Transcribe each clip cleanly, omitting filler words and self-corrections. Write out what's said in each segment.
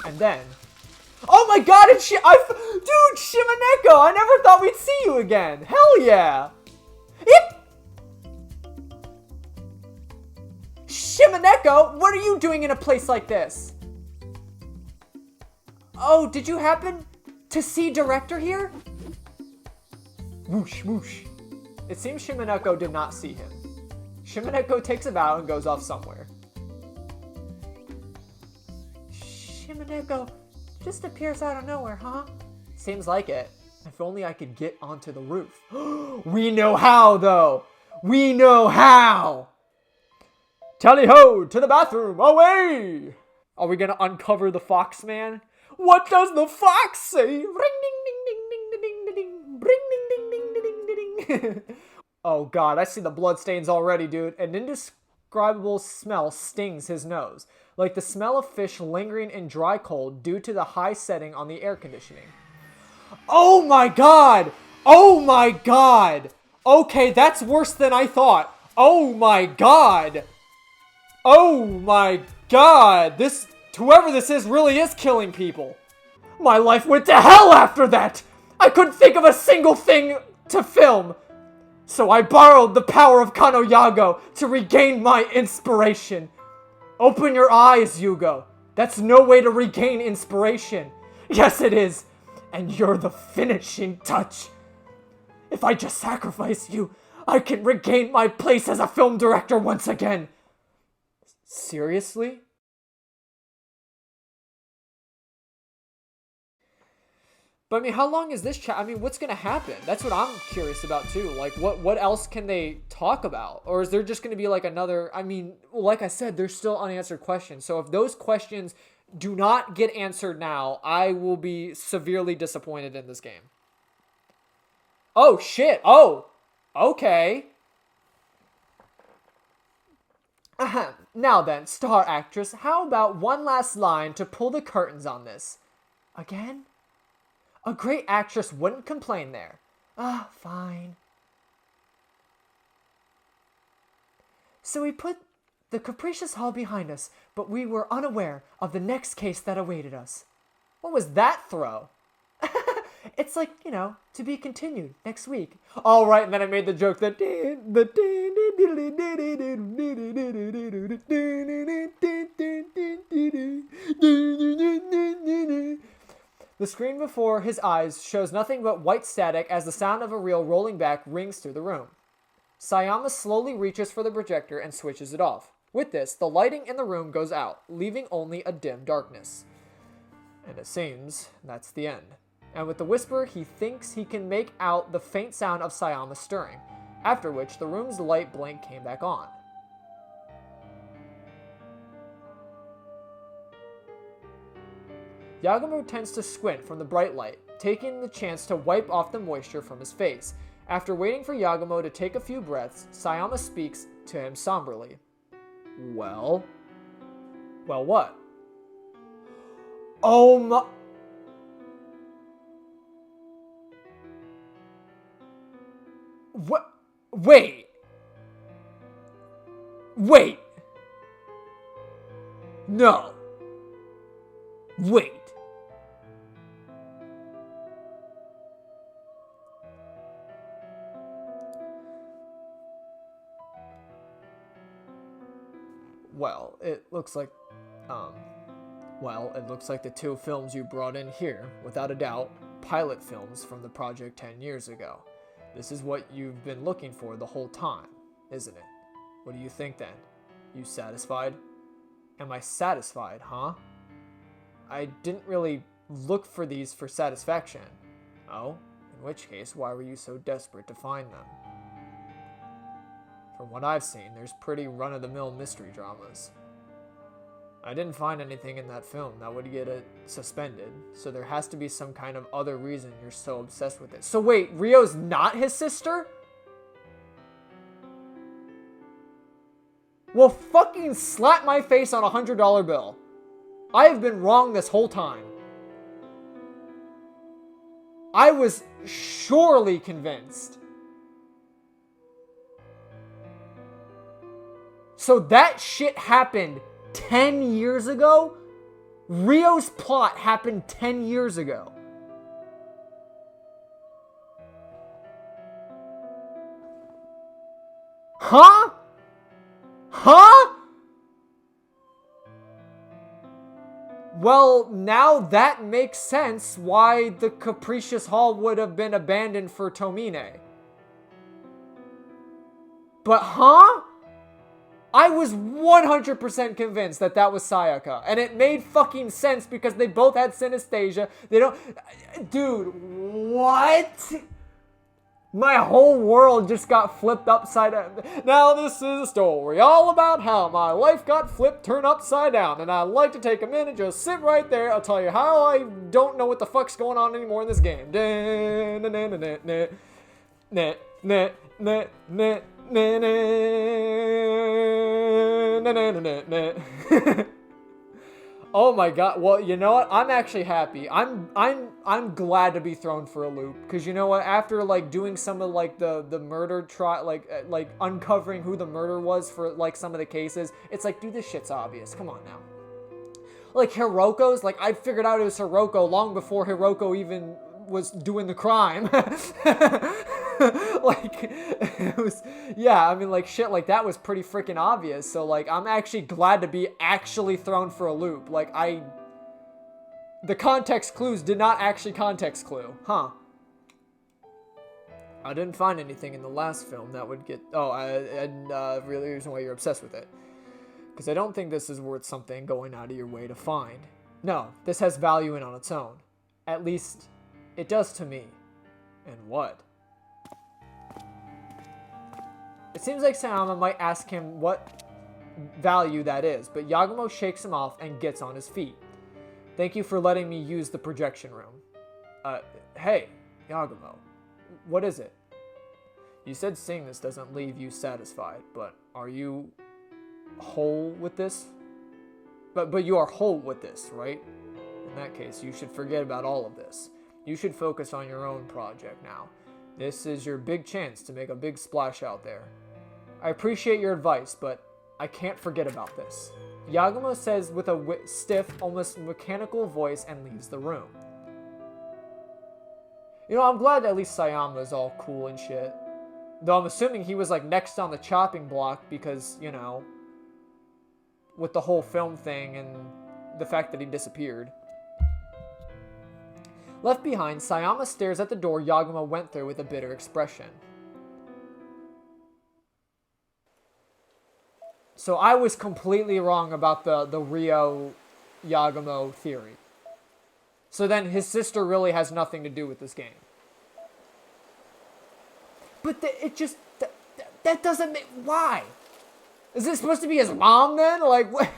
And then... Oh my god, it's Dude, Shimoneko! I never thought we'd see you again! Hell yeah! Shimoneko, what are you doing in a place like this? Oh, did you happen to see Director here? Whoosh, whoosh. It seems Shimoneko did not see him. Shimoneko takes a bow and goes off somewhere. Shimoneko just appears out of nowhere, huh? Seems like it. If only I could get onto the roof. We know how, though! We know how! Tally-ho! To the bathroom! Away! Are we gonna uncover the fox man? What does the fox say? Ring ding ding ding ding ding ding ding. Ring ding ding ding ding ding ding. Oh god, I see the bloodstains already, dude. An indescribable smell stings his nose, like the smell of fish lingering in dry cold due to the high setting on the air conditioning. Oh my god! Oh my god! Okay, that's worse than I thought. Oh my god! Oh my god! Whoever this is really is killing people. My life went to hell after that! I couldn't think of a single thing to film. So I borrowed the power of Kanoyago to regain my inspiration. Open your eyes, Yugo. That's no way to regain inspiration. Yes, it is. And you're the finishing touch. If I just sacrifice you, I can regain my place as a film director once again. Seriously? But I mean, how long is this chat? I mean, what's gonna happen? That's what I'm curious about too. Like, what else can they talk about? Or is there just gonna be like another? I mean, like I said, there's still unanswered questions. So if those questions do not get answered now, I will be severely disappointed in this game. Oh shit! Oh, okay. Now then, star actress, how about one last line to pull the curtains on this? Again? A great actress wouldn't complain there. Ah, fine. So we put the capricious hall behind us, but we were unaware of the next case that awaited us. What was that throw? It's like, you know, to be continued next week. All right, and then I made the joke that... The screen before his eyes shows nothing but white static as the sound of a reel rolling back rings through the room. Sayama slowly reaches for the projector and switches it off. With this, the lighting in the room goes out, leaving only a dim darkness. And it seems that's the end. And with the whisper, he thinks he can make out the faint sound of Sayama stirring, after which the room's light blink came back on. Yagumo tends to squint from the bright light, taking the chance to wipe off the moisture from his face. After waiting for Yagumo to take a few breaths, Sayama speaks to him somberly. Well? Well, what? Oh my... What? Wait. Wait. No. Wait. Well, it looks like the two films you brought in here, without a doubt, pilot films from the project 10 years ago. This is what you've been looking for the whole time, isn't it? What do you think then? You satisfied? Am I satisfied, huh? I didn't really look for these for satisfaction. Oh? In which case, why were you so desperate to find them? From what I've seen, there's pretty run-of-the-mill mystery dramas. I didn't find anything in that film that would get it suspended, so there has to be some kind of other reason you're so obsessed with it. So wait, Rio's not his sister? Well, fucking slap my face on a $100 bill. I have been wrong this whole time. I was surely convinced. So that shit happened 10 years ago? Rio's plot happened 10 years ago. Huh? Huh? Well, now that makes sense why the Capricious Hall would have been abandoned for Tomine. But huh? I was 100% convinced that that was Sayaka. And it made fucking sense because they both had synesthesia. They don't... Dude, what? My whole world just got flipped upside down. Now this is a story all about how my life got turned upside down. And I'd like to take a minute, just sit right there. I'll tell you how I don't know what the fuck's going on anymore in this game. Oh my god. Well, you know what? I'm actually happy. I'm glad to be thrown for a loop, because you know what? After like doing some of like the murder trial, like uncovering who the murder was for like some of the cases, it's like, dude, this shit's obvious. Come on now. Like Hiroko's, like I figured out it was Hiroko long before Hiroko even was doing the crime. Like it was, yeah, I mean like shit like that was pretty freaking obvious. So like I'm actually glad to be actually thrown for a loop. Like the context clues did not actually context clue. Huh. I didn't find anything in the last film that would get, really reason why you're obsessed with it. Because I don't think this is worth something going out of your way to find. No, this has value in on its own. At least it does to me. And what? It seems like Sayama might ask him what value that is, but Yagumo shakes him off and gets on his feet. Thank you for letting me use the projection room. Hey, Yagumo, what is it? You said seeing this doesn't leave you satisfied, but are you whole with this? But you are whole with this, right? In that case, you should forget about all of this. You should focus on your own project now. This is your big chance to make a big splash out there. I appreciate your advice, but I can't forget about this. Yagumo says with a stiff, almost mechanical voice and leaves the room. You know, I'm glad at least Sayama is all cool and shit. Though I'm assuming he was like next on the chopping block because, you know, with the whole film thing and the fact that he disappeared. Left behind, Sayama stares at the door Yagumo went through with a bitter expression. So I was completely wrong about the Rio Yagumo theory. So then his sister really has nothing to do with this game. But that doesn't make... Why? Is this supposed to be his mom then? Like, what?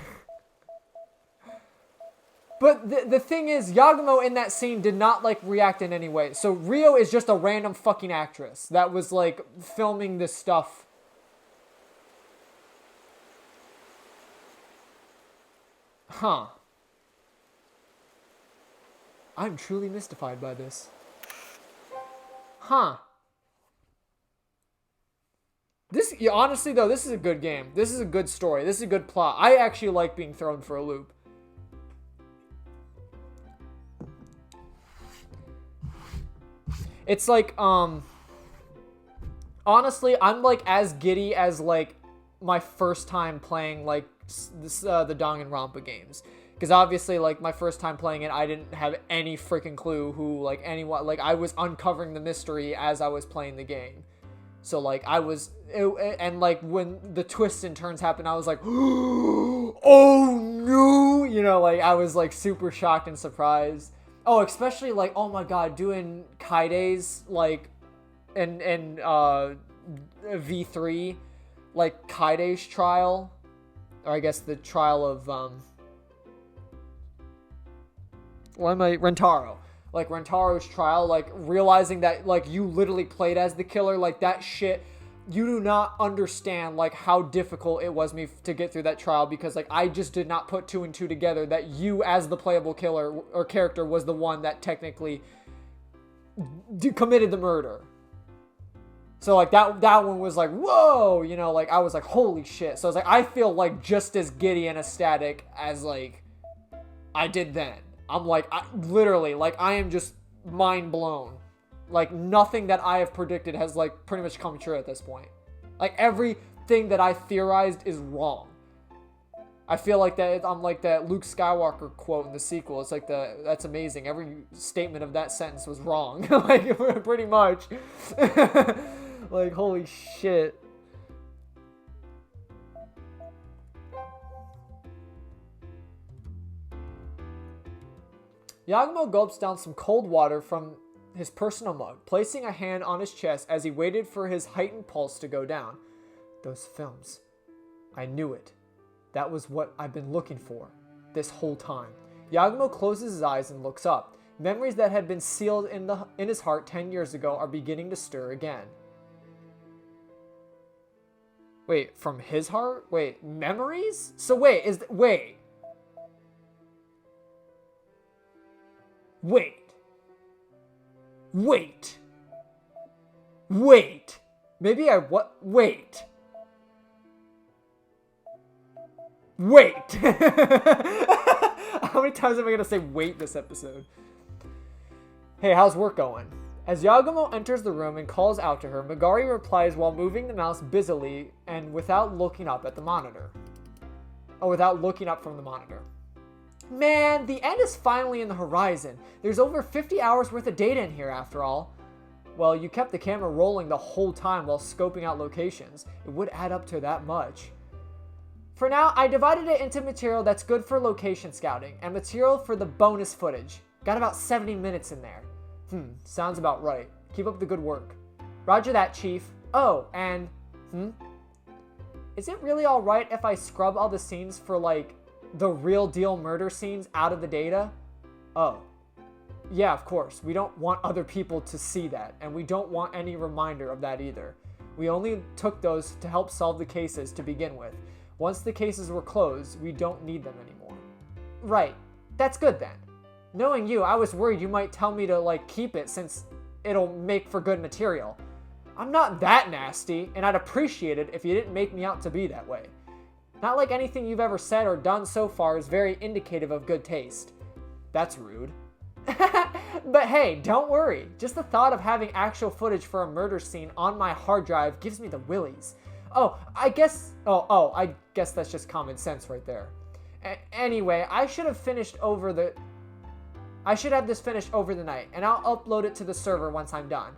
But the thing is, Yagumo in that scene did not, like, react in any way. So Rio is just a random fucking actress that was, like, filming this stuff. Huh. I'm truly mystified by this. Huh. Honestly, though, this is a good game. This is a good story. This is a good plot. I actually like being thrown for a loop. It's like, honestly, I'm like as giddy as like my first time playing like the Danganronpa games. Because obviously, like, my first time playing it, I didn't have any freaking clue who, like, anyone, like, I was uncovering the mystery as I was playing the game. So, like, and, like, when the twists and turns happened, I was like, oh, no! You know, like, I was, like, super shocked and surprised. Oh, especially, like, oh my god, doing Kaide's, like, and V3, like, Kaide's trial, or I guess the trial of, Rentaro. Like, Rentaro's trial, like, realizing that, like, you literally played as the killer, like, that shit, you do not understand, like, how difficult it was me to get through that trial, because, like, I just did not put two and two together that you, as the playable killer, or character, was the one that technically committed the murder. So, like, that one was like, whoa, you know, like, I was like, holy shit. So, I was like, I feel, like, just as giddy and ecstatic as, like, I did then. I'm like, literally, like, I am just mind blown. Like, nothing that I have predicted has, like, pretty much come true at this point. Like, everything that I theorized is wrong. I feel like that I'm like that Luke Skywalker quote in the sequel. It's like that's amazing. Every statement of that sentence was wrong. Like, pretty much. Like, holy shit. Yagumo gulps down some cold water from his personal mug, placing a hand on his chest as he waited for his heightened pulse to go down. Those films. I knew it. That was what I've been looking for this whole time. Yagumo closes his eyes and looks up. Memories that had been sealed in his heart 10 years ago are beginning to stir again. Wait, from his heart? Wait, memories? So wait, wait. Maybe wait. How many times am I going to say wait this episode? Hey, how's work going? As Yagumo enters the room and calls out to her, Megari replies while moving the mouse busily and without looking up at the monitor. Without looking up from the monitor. Man, the end is finally in the horizon. There's over 50 hours worth of data in here after all. Well, you kept the camera rolling the whole time while scoping out locations. It would add up to that much. For now, I divided it into material that's good for location scouting and material for the bonus footage. Got about 70 minutes in there. Sounds about right. Keep up the good work. Roger that, Chief. Oh, and, is it really alright if I scrub all the scenes for, like, the real deal murder scenes out of the data? Oh. Yeah, of course. We don't want other people to see that, and we don't want any reminder of that either. We only took those to help solve the cases to begin with. Once the cases were closed, we don't need them anymore. Right. That's good then. Knowing you, I was worried you might tell me to, like, keep it since it'll make for good material. I'm not that nasty, and I'd appreciate it if you didn't make me out to be that way. Not like anything you've ever said or done so far is very indicative of good taste. That's rude. But hey, don't worry. Just the thought of having actual footage for a murder scene on my hard drive gives me the willies. I guess that's just common sense right there. Anyway, I should have this finished over the night, and I'll upload it to the server once I'm done.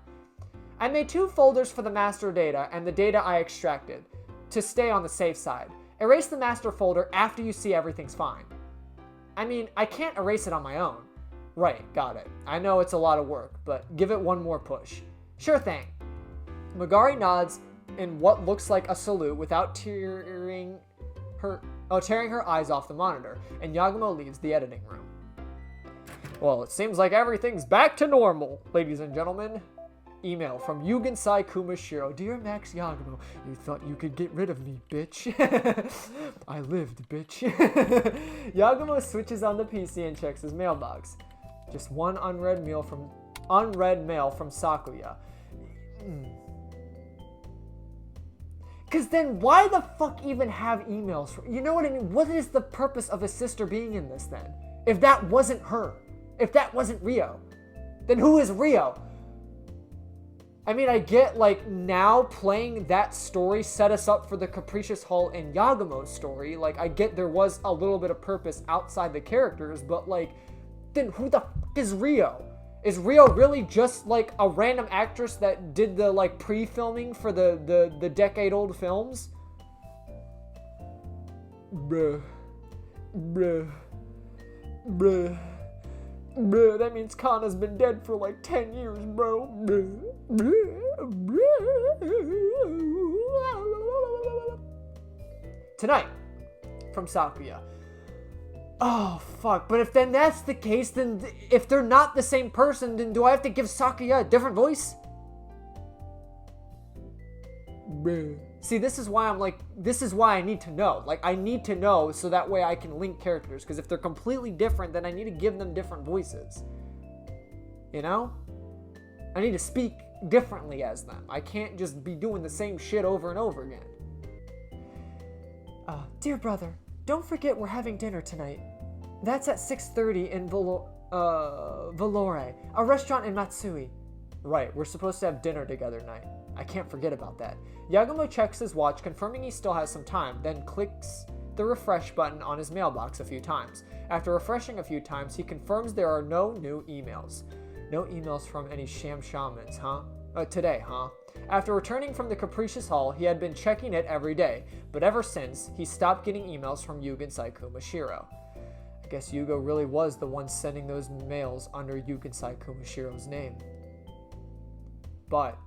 I made 2 folders for the master data and the data I extracted, to stay on the safe side. Erase the master folder after you see everything's fine. I mean, I can't erase it on my own. Right, got it. I know it's a lot of work, but give it one more push. Sure thing. Megari nods in what looks like a salute without tearing her eyes off the monitor, and Yagumo leaves the editing room. Well, it seems like everything's back to normal, ladies and gentlemen. Email from Yugensai Kumashiro. Dear Max Yagumo, you thought you could get rid of me, bitch. I lived, bitch. Yagumo switches on the PC and checks his mailbox. Just one unread mail from Sakuya. Cause then why the fuck even have emails? You know what I mean? What is the purpose of his sister being in this then? If that wasn't her. If that wasn't Rio. Then who is Rio? I mean, I get, like, now playing that story set us up for the Capricious Hull and Yagumo's story. Like, I get there was a little bit of purpose outside the characters, but, like, then who the fuck is Rio? Is Rio really just, like, a random actress that did the, like, pre-filming for the decade-old films? Bruh. That means Kana's been dead for like 10 years, bro. Tonight, from Sakuya. Oh, fuck. But if then that's the case, then if they're not the same person, then do I have to give Sakuya a different voice? See, this is why I need to know. Like, I need to know so that way I can link characters. Because if they're completely different, then I need to give them different voices. You know? I need to speak differently as them. I can't just be doing the same shit over and over again. Dear brother, don't forget we're having dinner tonight. That's at 6:30 in Valore, a restaurant in Matsui. Right, we're supposed to have dinner together tonight. I can't forget about that. Yagumo checks his watch, confirming he still has some time, then clicks the refresh button on his mailbox a few times. After refreshing a few times, he confirms there are no new emails. No emails from any sham shamans, huh? Today, huh? After returning from the Capricious Hall, he had been checking it every day, but ever since, he stopped getting emails from Yugensai Kumashiro. I guess Yugo really was the one sending those mails under Yugensai Kumashiro's name. But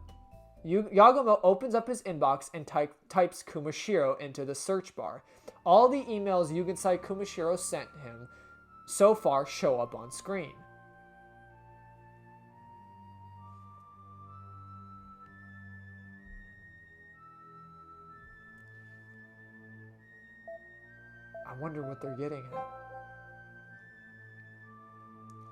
Yagumo opens up his inbox and types Kumashiro into the search bar. All the emails Yugensai Kumashiro sent him so far show up on screen. I wonder what they're getting at.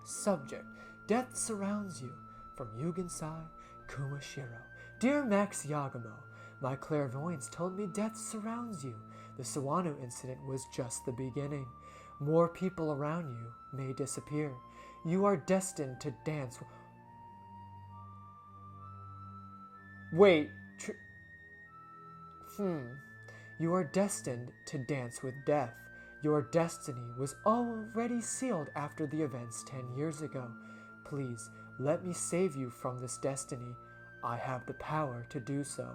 Subject: Death surrounds you. From Yugensai Kumashiro. Dear Max Yagumo, my clairvoyance told me death surrounds you. The Sawano incident was just the beginning. More people around you may disappear. You are destined to dance. Wait. You are destined to dance with death. Your destiny was already sealed after the events 10 years ago. Please, let me save you from this destiny. I have the power to do so.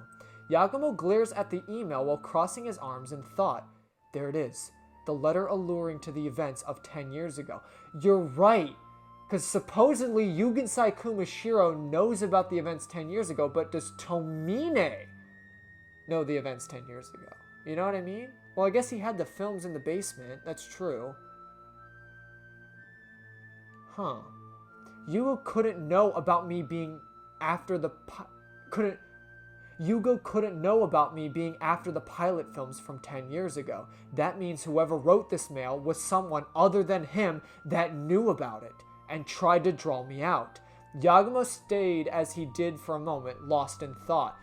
Yagumo glares at the email while crossing his arms in thought. There it is. The letter alluring to the events of 10 years ago. You're right. Because supposedly Yugensai Kumashiro knows about the events 10 years ago, but does Tomine know the events 10 years ago? You know what I mean? Well, I guess he had the films in the basement. That's true. Huh. Yugo couldn't know about me being after the Yugo couldn't know about me being after the pilot films from 10 years ago. That means whoever wrote this mail was someone other than him that knew about it and tried to draw me out. Yagumo stayed as he did for a moment, lost in thought.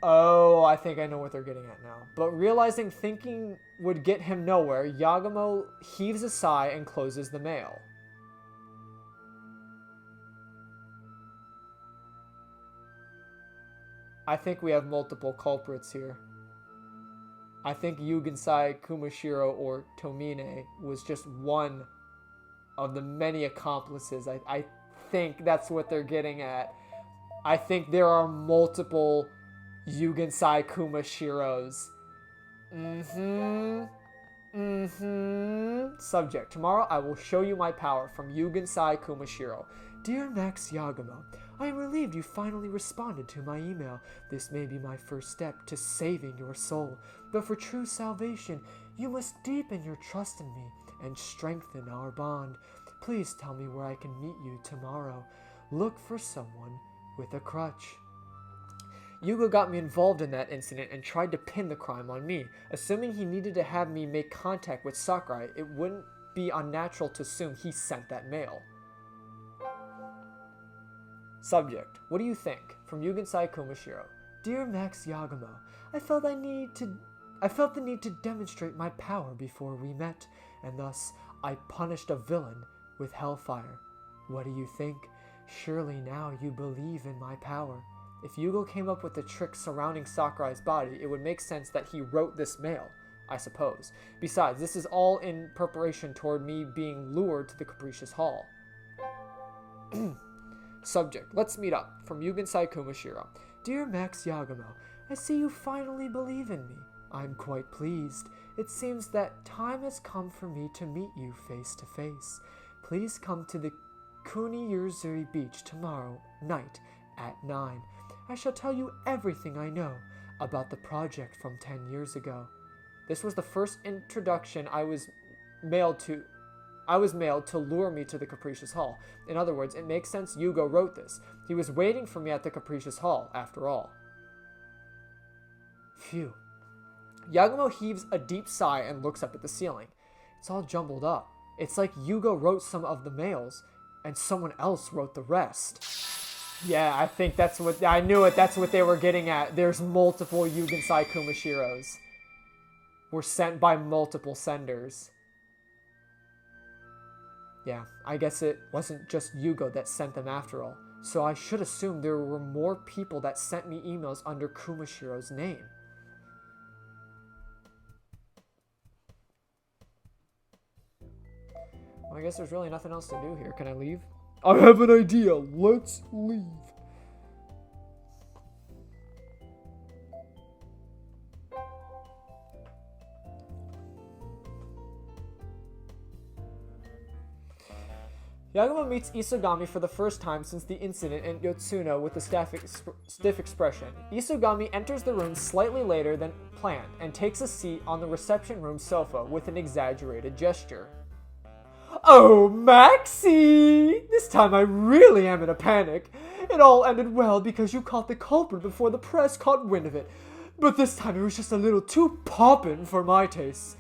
Oh, I think I know what they're getting at now. But realizing thinking would get him nowhere, Yagumo heaves a sigh and closes the mail. I think we have multiple culprits here. I think Yugensai Kumashiro or Tomine was just one of the many accomplices. I think that's what they're getting at. I think there are multiple Yugensai Kumashiros. Subject: Tomorrow I will show you my power. From Yugensai Kumashiro. Dear Max Yagumo, I am relieved you finally responded to my email. This may be my first step to saving your soul. But for true salvation, you must deepen your trust in me and strengthen our bond. Please tell me where I can meet you tomorrow. Look for someone with a crutch. Yugo got me involved in that incident and tried to pin the crime on me. Assuming he needed to have me make contact with Sakurai, it wouldn't be unnatural to assume he sent that mail. Subject: What do you think? From Yugensai Kumashiro. Dear Max Yagumo, I felt the need to demonstrate my power before we met, and thus I punished a villain with hellfire. What do you think? Surely now you believe in my power. If Yugo came up with the trick surrounding Sakurai's body, it would make sense that he wrote this mail, I suppose. Besides, this is all in preparation toward me being lured to the Capricious Hall. Subject: Let's meet up. From Yugensai Kumashiro. Dear Max Yagumo, I see you finally believe in me. I'm quite pleased. It seems that time has come for me to meet you face to face. Please come to the Kuniyurzuri beach tomorrow night at 9. I shall tell you everything I know about the project from 10 years ago. This was the first introduction I was mailed to lure me to the Capricious Hall. In other words, it makes sense Yugo wrote this. He was waiting for me at the Capricious Hall, after all. Phew. Yagumo heaves a deep sigh and looks up at the ceiling. It's all jumbled up. It's like Yugo wrote some of the mails, and someone else wrote the rest. Yeah, I think that's what... I knew it. That's what they were getting at. There's multiple Yugensai Kumashiros. Were sent by multiple senders. Yeah, I guess it wasn't just Yugo that sent them after all. So I should assume there were more people that sent me emails under Kumashiro's name. Well, I guess there's really nothing else to do here. Can I leave? I have an idea. Let's leave. Yagumo meets Isogami for the first time since the incident in Yotsuno with the stiff expression. Isogami enters the room slightly later than planned and takes a seat on the reception room sofa with an exaggerated gesture. Oh, Maxie! This time I really am in a panic. It all ended well because you caught the culprit before the press caught wind of it. But this time it was just a little too poppin' for my tastes.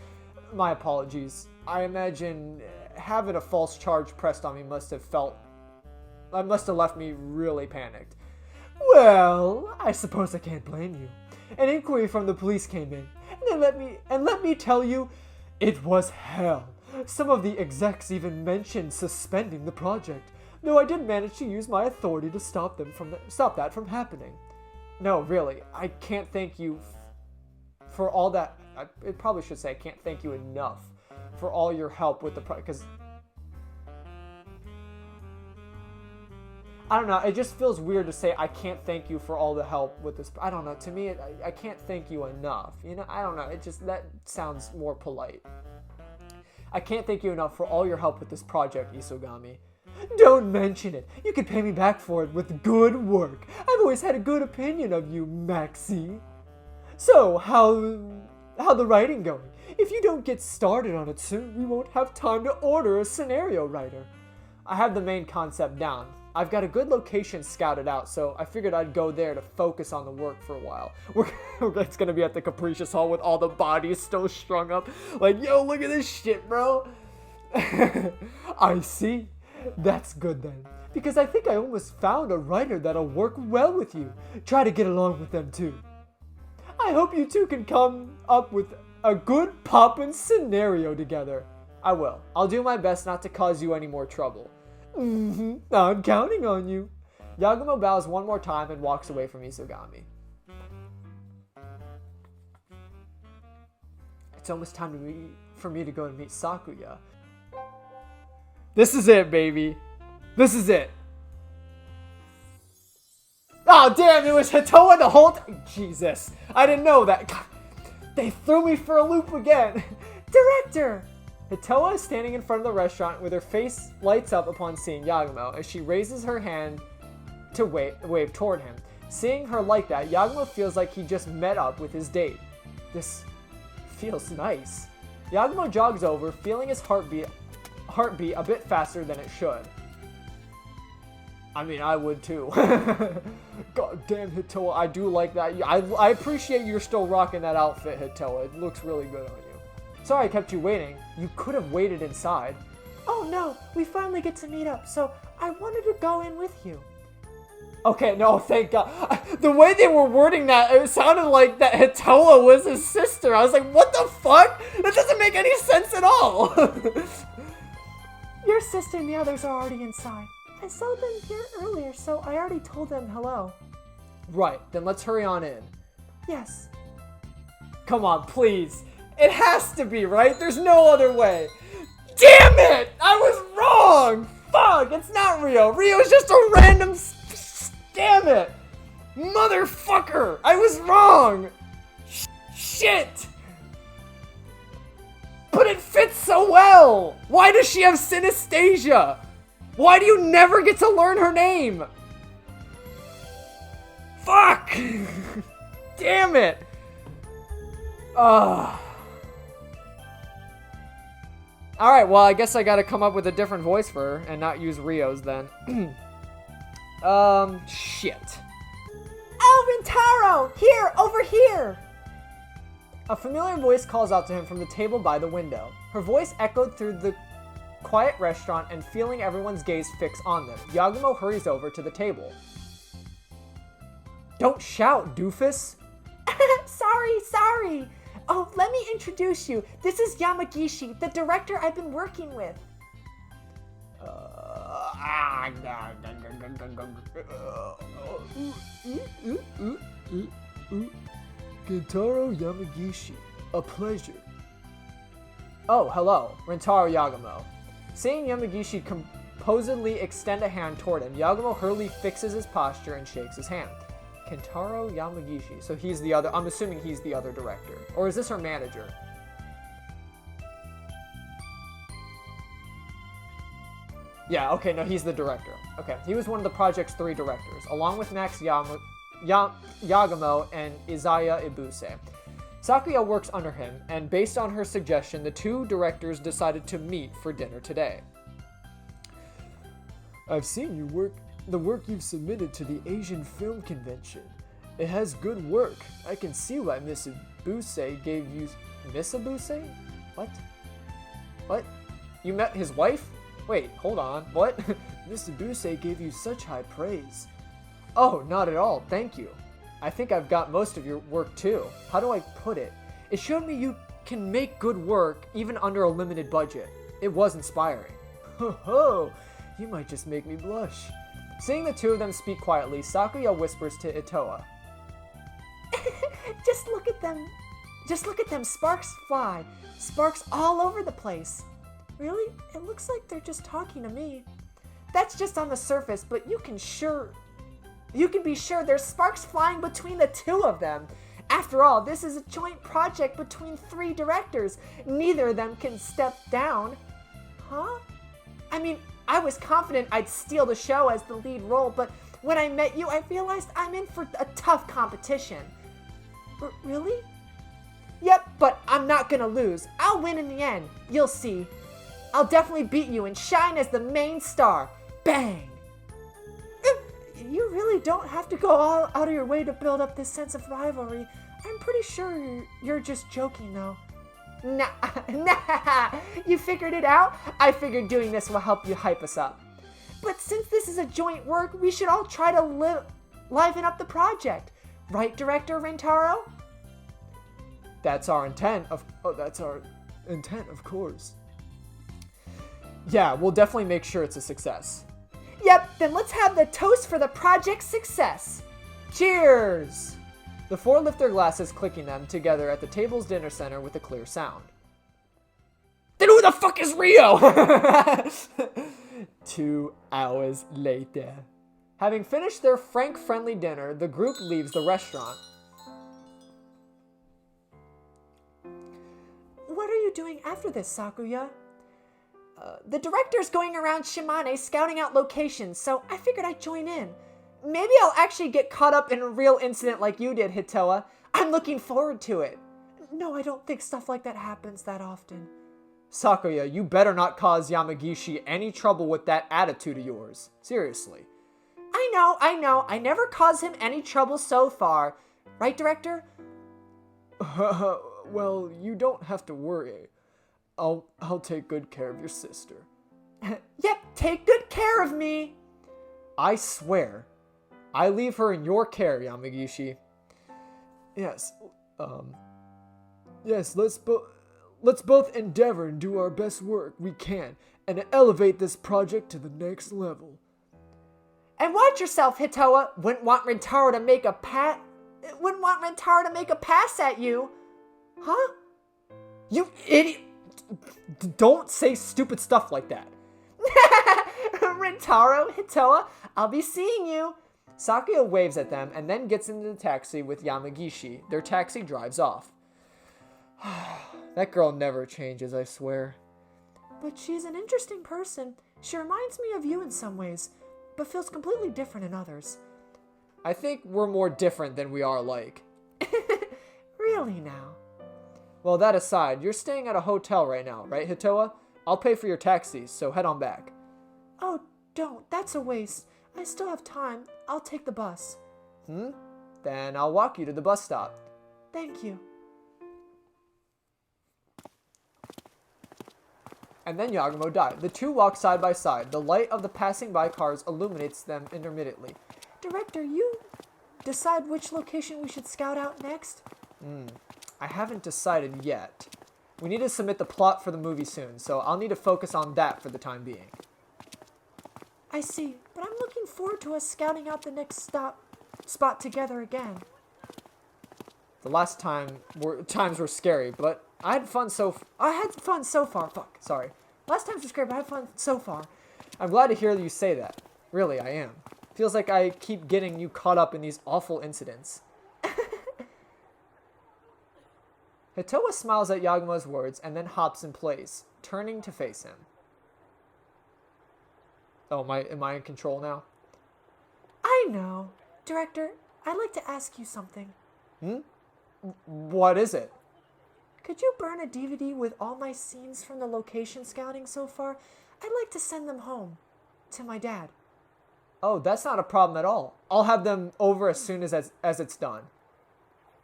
My apologies. I imagine having a false charge pressed on me must have left me really panicked. Well, I suppose I can't blame you. An inquiry from the police came in, and let me tell you, it was hell. Some of the execs even mentioned suspending the project, though I did manage to use my authority to stop that from happening. No, really, I can't thank you for all that. I probably should say I can't thank you enough for all your help with the because I don't know, it just feels weird to say I can't thank you for all the help with this. I don't know, to me I can't thank you enough, you know. I don't know, it just, that sounds more polite. I can't thank you enough for all your help with this project, Isogami. Don't mention it. You can pay me back for it with good work. I've always had a good opinion of you, Maxie. So, how the writing going? If you don't get started on it soon, we won't have time to order a scenario writer. I have the main concept down. I've got a good location scouted out, so I figured I'd go there to focus on the work for a while. It's gonna be at the Capricious Hall with all the bodies still strung up. Like, yo, look at this shit, bro. I see. That's good then. Because I think I almost found a writer that'll work well with you. Try to get along with them too. I hope you two can come up with a good poppin' scenario together. I will. I'll do my best not to cause you any more trouble. I'm counting on you. Yagumo bows one more time and walks away from Isogami. It's almost time for me to go and meet Sakuya. This is it, baby. This is it. Oh, damn, it was Hitoha the whole time. Jesus, I didn't know that. God, they threw me for a loop again. Director! Hitoha is standing in front of the restaurant with her face lights up upon seeing Yagumo as she raises her hand to wave toward him. Seeing her like that, Yagumo feels like he just met up with his date. This feels nice. Yagumo jogs over, feeling his heartbeat a bit faster than it should. I mean, I would too. God damn, Hitoha, I do like that. I appreciate you're still rocking that outfit, Hitoha. It looks really good on you. Sorry I kept you waiting. You could have waited inside. Oh no, we finally get to meet up, so I wanted to go in with you. Okay, no, thank God. The way they were wording that, it sounded like that Hitoha was his sister. I was like, what the fuck? That doesn't make any sense at all. Your sister and the others are already inside. I saw them here earlier, so I already told them hello. Right, then let's hurry on in. Yes. Come on, please. It has to be, right? There's no other way. Damn it! I was wrong! Fuck, it's not Rio. Rio's just a random... Damn it! Motherfucker! I was wrong! Shit! But it fits so well! Why does she have synesthesia? Why do you never get to learn her name? Fuck! Damn it! Alright, well, I guess I gotta come up with a different voice for her and not use Rio's then. Shit. Alvin Taro! Here! Over here! A familiar voice calls out to him from the table by the window. Her voice echoed through the quiet restaurant, and feeling everyone's gaze fix on them, Yagumo hurries over to the table. Don't shout, doofus! Sorry. Oh, let me introduce you. This is Yamagishi, the director I've been working with. Kentaro Yamagishi, a pleasure. Oh, hello, Rentaro Yagamo. Seeing Yamagishi composedly extend a hand toward him, Yagamo hurriedly fixes his posture and shakes his hand. Kentaro Yamagishi. So he's the other, I'm assuming he's the other director. Or is this her manager? Yeah, okay, no, he's the director. Okay, he was one of the project's 3 directors, along with Max Yagamo and Izaya Ibuse. Sakuya works under him, and based on her suggestion, the 2 directors decided to meet for dinner today. I've seen the work you've submitted to the Asian Film Convention. It has good work. I can see why Miss Ibuse gave you... Miss Ibuse? What? What? You met his wife? Wait, hold on. What? Miss Ibuse gave you such high praise. Oh, not at all. Thank you. I think I've got most of your work too. How do I put it? It showed me you can make good work even under a limited budget. It was inspiring. Ho ho! You might just make me blush. Seeing the 2 of them speak quietly, Sakuya whispers to Hitoha. Just look at them. Just look at them. Sparks fly. Sparks all over the place. Really? It looks like they're just talking to me. That's just on the surface, but you can be sure there's sparks flying between the 2 of them. After all, this is a joint project between 3 directors. Neither of them can step down. Huh? I mean, I was confident I'd steal the show as the lead role, but when I met you, I realized I'm in for a tough competition. Really? Yep, but I'm not gonna lose. I'll win in the end. You'll see. I'll definitely beat you and shine as the main star. Bang! You really don't have to go all out of your way to build up this sense of rivalry. I'm pretty sure you're just joking, though. Nah, you figured it out? I figured doing this will help you hype us up. But since this is a joint work, we should all try to liven up the project. Right, Director Rentaro? That's our intent. Of course. Yeah, we'll definitely make sure it's a success. Yep, then let's have the toast for the project's success. Cheers! The 4 lift their glasses, clicking them together at the table's dinner center with a clear sound. Then who the fuck is Rio? 2 hours later. Having finished their frank-friendly dinner, the group leaves the restaurant. What are you doing after this, Sakuya? The director's going around Shimane scouting out locations, so I figured I'd join in. Maybe I'll actually get caught up in a real incident like you did, Hitoha. I'm looking forward to it. No, I don't think stuff like that happens that often. Sakuya, you better not cause Yamagishi any trouble with that attitude of yours. Seriously. I know. I never caused him any trouble so far. Right, Director? Well, you don't have to worry. I'll take good care of your sister. Yep, take good care of me. I swear. I leave her in your care, Yamagishi. Yes, let's both endeavor and do our best work we can and elevate this project to the next level. And watch yourself, Hitoha. Wouldn't want Rentaro to make a pass at you. Huh? You idiot. Don't say stupid stuff like that. Rentaro, Hitoha, I'll be seeing you. Sakuya waves at them and then gets into the taxi with Yamagishi. Their taxi drives off. That girl never changes, I swear. But she's an interesting person. She reminds me of you in some ways, but feels completely different in others. I think we're more different than we are alike. Really now? Well, that aside, you're staying at a hotel right now, right, Hitoha? I'll pay for your taxi, so head on back. Oh, don't. That's a waste. I still have time. I'll take the bus. Then I'll walk you to the bus stop. Thank you. And then Yagamo died. The 2 walk side by side. The light of the passing by cars illuminates them intermittently. Director, you decide which location we should scout out next? I haven't decided yet. We need to submit the plot for the movie soon, so I'll need to focus on that for the time being. I see, but I'm looking forward to us scouting out the next spot together again. The last times were scary, but I had fun so far. Fuck, sorry. Last times were scary, but I had fun so far. I'm glad to hear you say that. Really, I am. Feels like I keep getting you caught up in these awful incidents. Hitoha smiles at Yagumo's words and then hops in place, turning to face him. Oh, am I in control now? I know. Director, I'd like to ask you something. What is it? Could you burn a DVD with all my scenes from the location scouting so far? I'd like to send them home. To my dad. Oh, that's not a problem at all. I'll have them over as soon as it's done.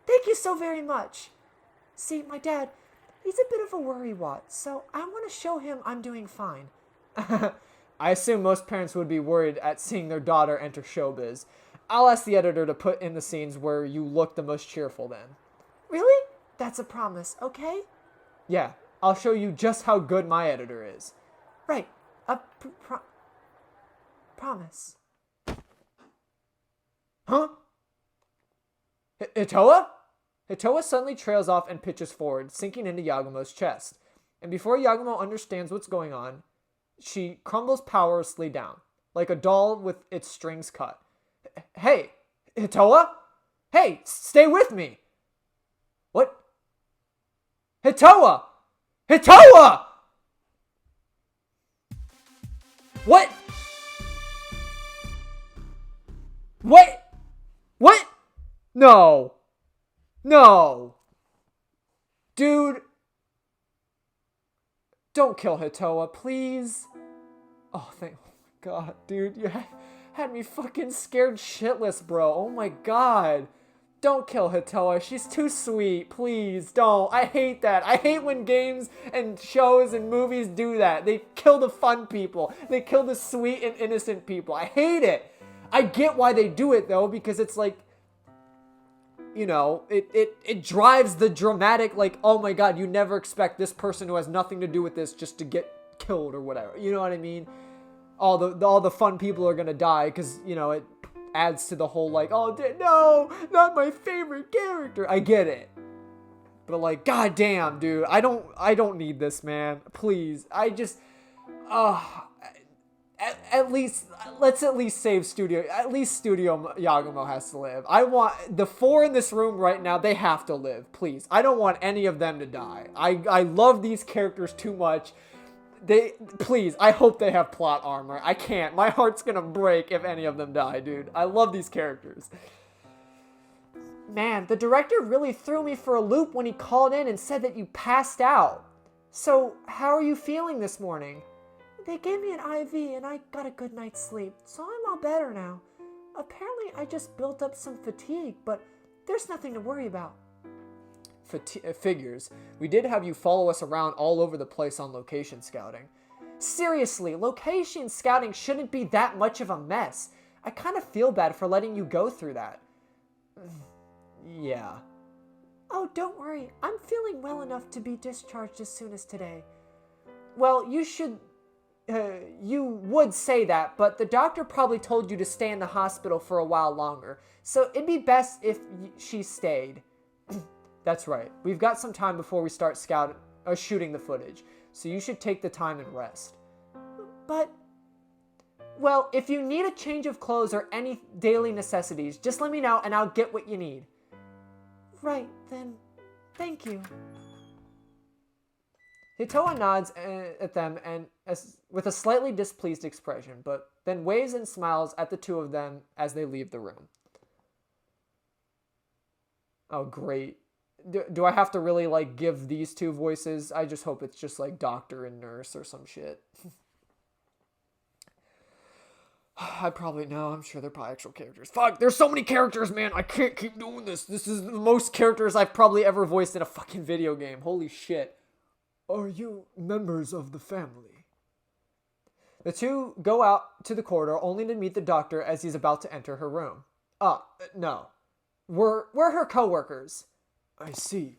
Thank you so very much. See, my dad, he's a bit of a worrywart, so I want to show him I'm doing fine. I assume most parents would be worried at seeing their daughter enter showbiz. I'll ask the editor to put in the scenes where you look the most cheerful then. Really? That's a promise, okay? Yeah, I'll show you just how good my editor is. Right, a promise. Huh? Hitoha? Hitoha suddenly trails off and pitches forward, sinking into Yagumo's chest. And before Yagumo understands what's going on, she crumbles powerlessly down, like a doll with its strings cut. Hey, Hitoha? Hey, stay with me! What? Hitoha! Hitoha! What? What? What? No. No. Dude. Don't kill Hitoha, please. Oh, thank God, dude. You had me fucking scared shitless, bro. Oh my God. Don't kill Hitoha. She's too sweet. Please, don't. I hate that. I hate when games and shows and movies do that. They kill the fun people. They kill the sweet and innocent people. I hate it. I get why they do it, though, because it's like, you know, it drives the dramatic, like, oh my God, you never expect this person who has nothing to do with this just to get killed or whatever. You know what I mean? All the fun people are gonna die because, you know, it adds to the whole, like, oh, no, not my favorite character. I get it. But, like, goddamn, dude, I don't need this, man. Please. I just, at least, let's at least save Studio. At least Studio Yagumo has to live. I want, the 4 in this room right now, they have to live, please. I don't want any of them to die. I love these characters too much. Please, I hope they have plot armor. I can't. My heart's gonna break if any of them die, dude. I love these characters. Man, the director really threw me for a loop when he called in and said that you passed out. So, how are you feeling this morning? They gave me an IV and I got a good night's sleep, so I'm all better now. Apparently, I just built up some fatigue, but there's nothing to worry about. Figures. We did have you follow us around all over the place on location scouting. Seriously, location scouting shouldn't be that much of a mess. I kind of feel bad for letting you go through that. Yeah. Oh, don't worry. I'm feeling well enough to be discharged as soon as today. Well, you would say that, but the doctor probably told you to stay in the hospital for a while longer. So it'd be best if she stayed. That's right. We've got some time before we start shooting the footage, so you should take the time and rest. But, well, if you need a change of clothes or any daily necessities, just let me know and I'll get what you need. Right, then, thank you. Hitoha nods at them and with a slightly displeased expression, but then waves and smiles at the two of them as they leave the room. Oh, great. Do I have to really, like, give these two voices? I just hope it's just, like, doctor and nurse or some shit. I probably know. I'm sure they're probably actual characters. Fuck, there's so many characters, man. I can't keep doing this. This is the most characters I've probably ever voiced in a fucking video game. Holy shit. Are you members of the family? The two go out to the corridor only to meet the doctor as he's about to enter her room. No. We're her co-workers. I see.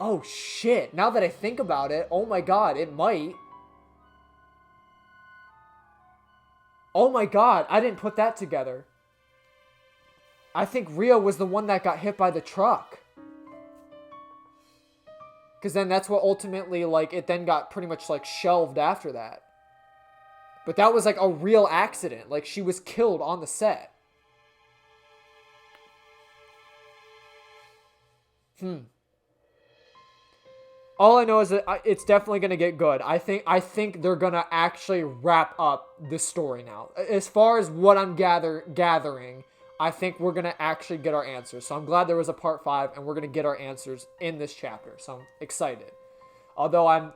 Oh shit, now that I think about it, oh my god, it might. Oh my god, I didn't put that together. I think Rio was the one that got hit by the truck. Because then that's what ultimately, like, it then got pretty much, like, shelved after that. But that was, like, a real accident. Like, she was killed on the set. All I know is that it's definitely going to get good. I think they're going to actually wrap up this story now. As far as what I'm gathering, I think we're going to actually get our answers. So I'm glad there was a part 5 and we're going to get our answers in this chapter. So I'm excited. Although I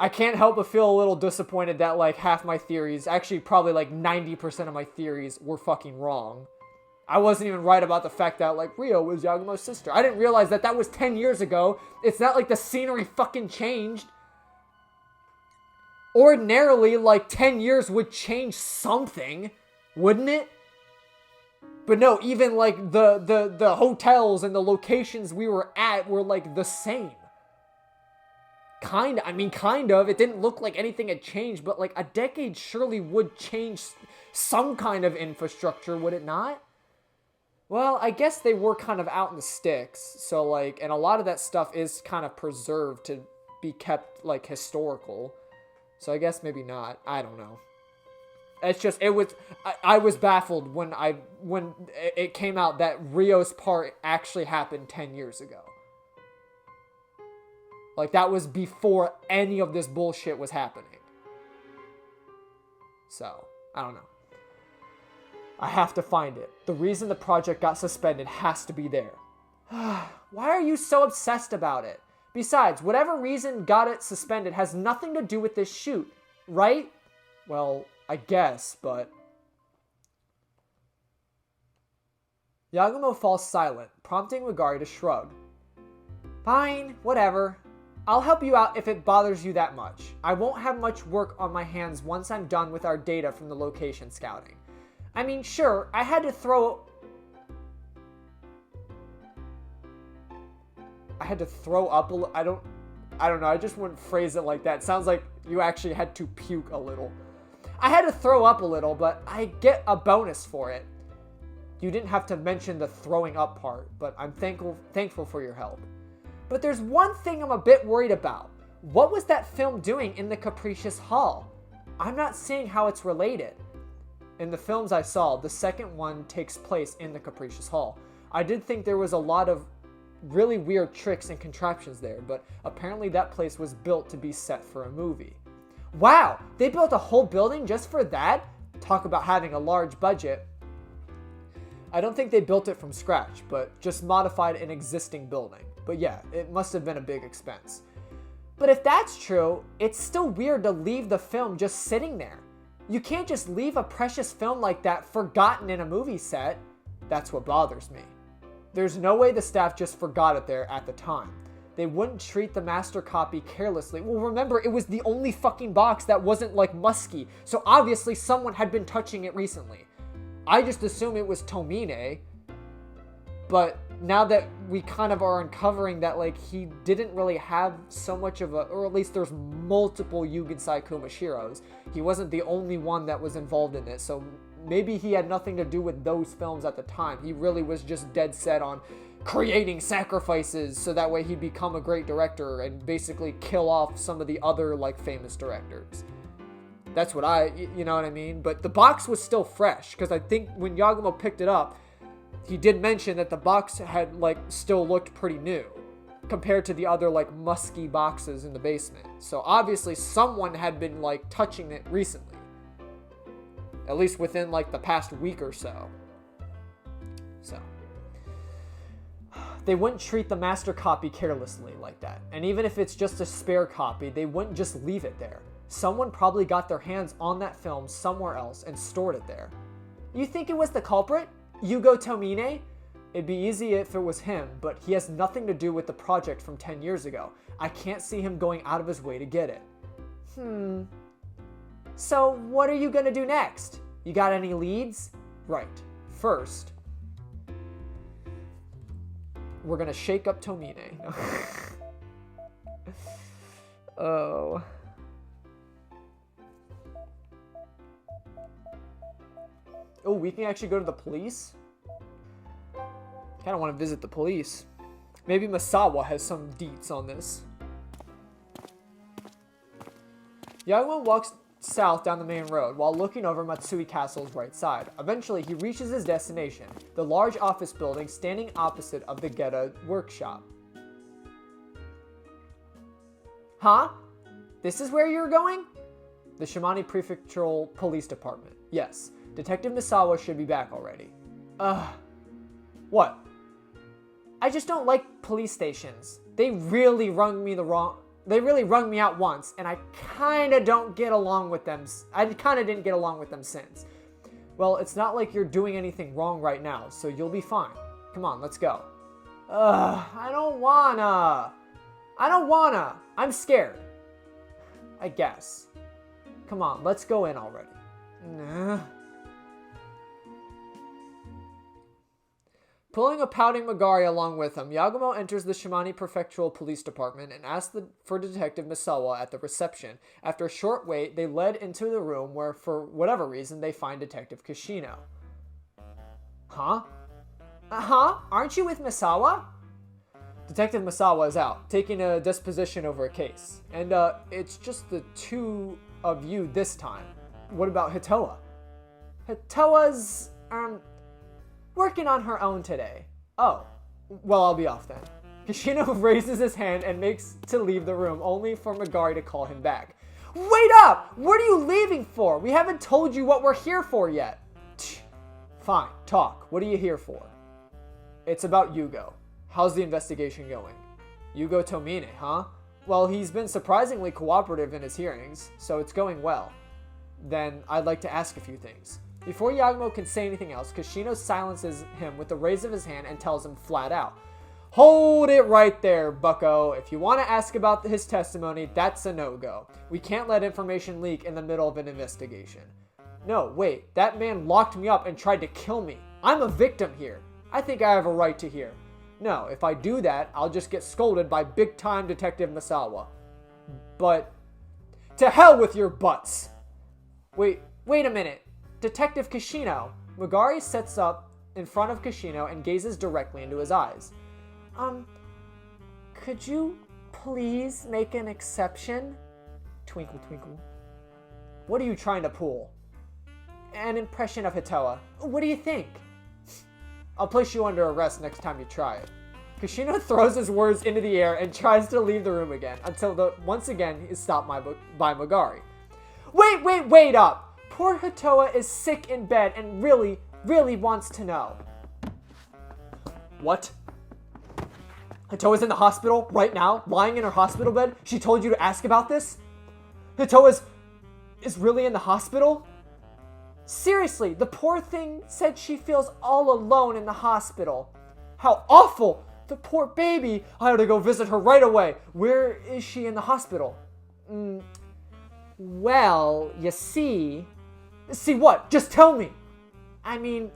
can't help but feel a little disappointed that like half my theories, actually probably like 90% of my theories were fucking wrong. I wasn't even right about the fact that like Rio was Yagumo's sister. I didn't realize that that was 10 years ago. It's not like the scenery fucking changed. Ordinarily, like 10 years would change something, wouldn't it? But no, even like the hotels and the locations we were at were like the same. Kind of. It didn't look like anything had changed, but like a decade surely would change some kind of infrastructure, would it not? Well, I guess they were kind of out in the sticks, so like, and a lot of that stuff is kind of preserved to be kept like historical. So I guess maybe not. I don't know. It's just, I was baffled when it came out that Rio's part actually happened 10 years ago. Like, that was before any of this bullshit was happening. So, I don't know. I have to find it. The reason the project got suspended has to be there. Why are you so obsessed about it? Besides, whatever reason got it suspended has nothing to do with this shoot, right? Well, I guess, but... Yagumo falls silent, prompting Magari to shrug. Fine, whatever. I'll help you out if it bothers you that much. I won't have much work on my hands once I'm done with our data from the location scouting. I mean, sure, I had to throw up a little. I don't know. I just wouldn't phrase it like that. It sounds like you actually had to puke a little. I had to throw up a little, but I get a bonus for it. You didn't have to mention the throwing up part, but I'm thankful for your help. But there's one thing I'm a bit worried about. What was that film doing in the Capricious Hall? I'm not seeing how it's related. In the films I saw, the second one takes place in the Capricious Hall. I did think there was a lot of really weird tricks and contraptions there, but apparently that place was built to be set for a movie. Wow, they built a whole building just for that? Talk about having a large budget. I don't think they built it from scratch, but just modified an existing building. But yeah, it must have been a big expense. But if that's true, it's still weird to leave the film just sitting there. You can't just leave a precious film like that forgotten in a movie set. That's what bothers me. There's no way the staff just forgot it there at the time. They wouldn't treat the master copy carelessly. Well, remember, it was the only fucking box that wasn't like musky, so obviously someone had been touching it recently. I just assume it was Tomine, but now that we kind of are uncovering that like he didn't really have so much of a, or at least there's multiple Yugensai Kumashiros. He wasn't the only one that was involved in this, so maybe he had nothing to do with those films at the time. He really was just dead set on creating sacrifices so that way he'd become a great director and basically kill off some of the other like famous directors. That's what you know what I mean? But the box was still fresh, because I think when Yagumo picked it up, he did mention that the box had like still looked pretty new compared to the other like musky boxes in the basement. So obviously someone had been like touching it recently. At least within like the past week or so. So they wouldn't treat the master copy carelessly like that. And even if it's just a spare copy, they wouldn't just leave it there. Someone probably got their hands on that film somewhere else and stored it there. You think it was the culprit? Yugo Tomine? It'd be easy if it was him, but he has nothing to do with the project from 10 years ago. I can't see him going out of his way to get it. So what are you gonna do next? You got any leads? Right. First, We're gonna shake up Tomine. Oh. Oh, we can actually go to the police? Kinda want to visit the police. Maybe Misawa has some deets on this. Yagumo walks south down the main road while looking over Matsui Castle's right side. Eventually, he reaches his destination, the large office building standing opposite of the Geta workshop. Huh? This is where you're going? The Shimane Prefectural Police Department. Yes. Detective Misawa should be back already. What? I just don't like police stations. They really rung me out once, and I kinda don't get along with them. I kinda didn't get along with them since. Well, it's not like you're doing anything wrong right now, so you'll be fine. Come on, let's go. I don't wanna. I'm scared. I guess. Come on, let's go in already. Nah. Pulling a pouting Magari along with him, Yagumo enters the Shimane Prefectural Police Department and asks for Detective Misawa at the reception. After a short wait, they led into the room where, for whatever reason, they find Detective Kishino. Huh? Aren't you with Misawa? Detective Misawa is out, taking a disposition over a case. And, it's just the two of you this time. What about Hitoha? Hitoha's, working on her own today. Oh, well, I'll be off then. Kishino raises his hand and makes to leave the room, only for Magari to call him back. Wait up! What are you leaving for? We haven't told you what we're here for yet. Fine, talk. What are you here for? It's about Yugo. How's the investigation going? Yugo Tomine, huh? Well, he's been surprisingly cooperative in his hearings, so it's going well. Then I'd like to ask a few things. Before Yagumo can say anything else, Kishino silences him with a raise of his hand and tells him flat out, Hold it right there, bucko. If you want to ask about his testimony, that's a no-go. We can't let information leak in the middle of an investigation. No, wait, that man locked me up and tried to kill me. I'm a victim here. I think I have a right to hear. No, if I do that, I'll just get scolded by big-time Detective Misawa. But to hell with your butts. Wait a minute. Detective Kishino. Magari sits up in front of Kishino and gazes directly into his eyes. Could you please make an exception? Twinkle, twinkle. What are you trying to pull? An impression of Hitoha. What do you think? I'll place you under arrest next time you try it. Kishino throws his words into the air and tries to leave the room again, until once again he is stopped by Magari. Wait up! Poor Hitoha is sick in bed and really wants to know. What? Hitoha's in the hospital right now, lying in her hospital bed? She told you to ask about this? Hitoha is really in the hospital? Seriously, the poor thing said she feels all alone in the hospital. How awful! The poor baby! I ought to go visit her right away. Where is she in the hospital? Well, you see... See what? Just tell me! I mean,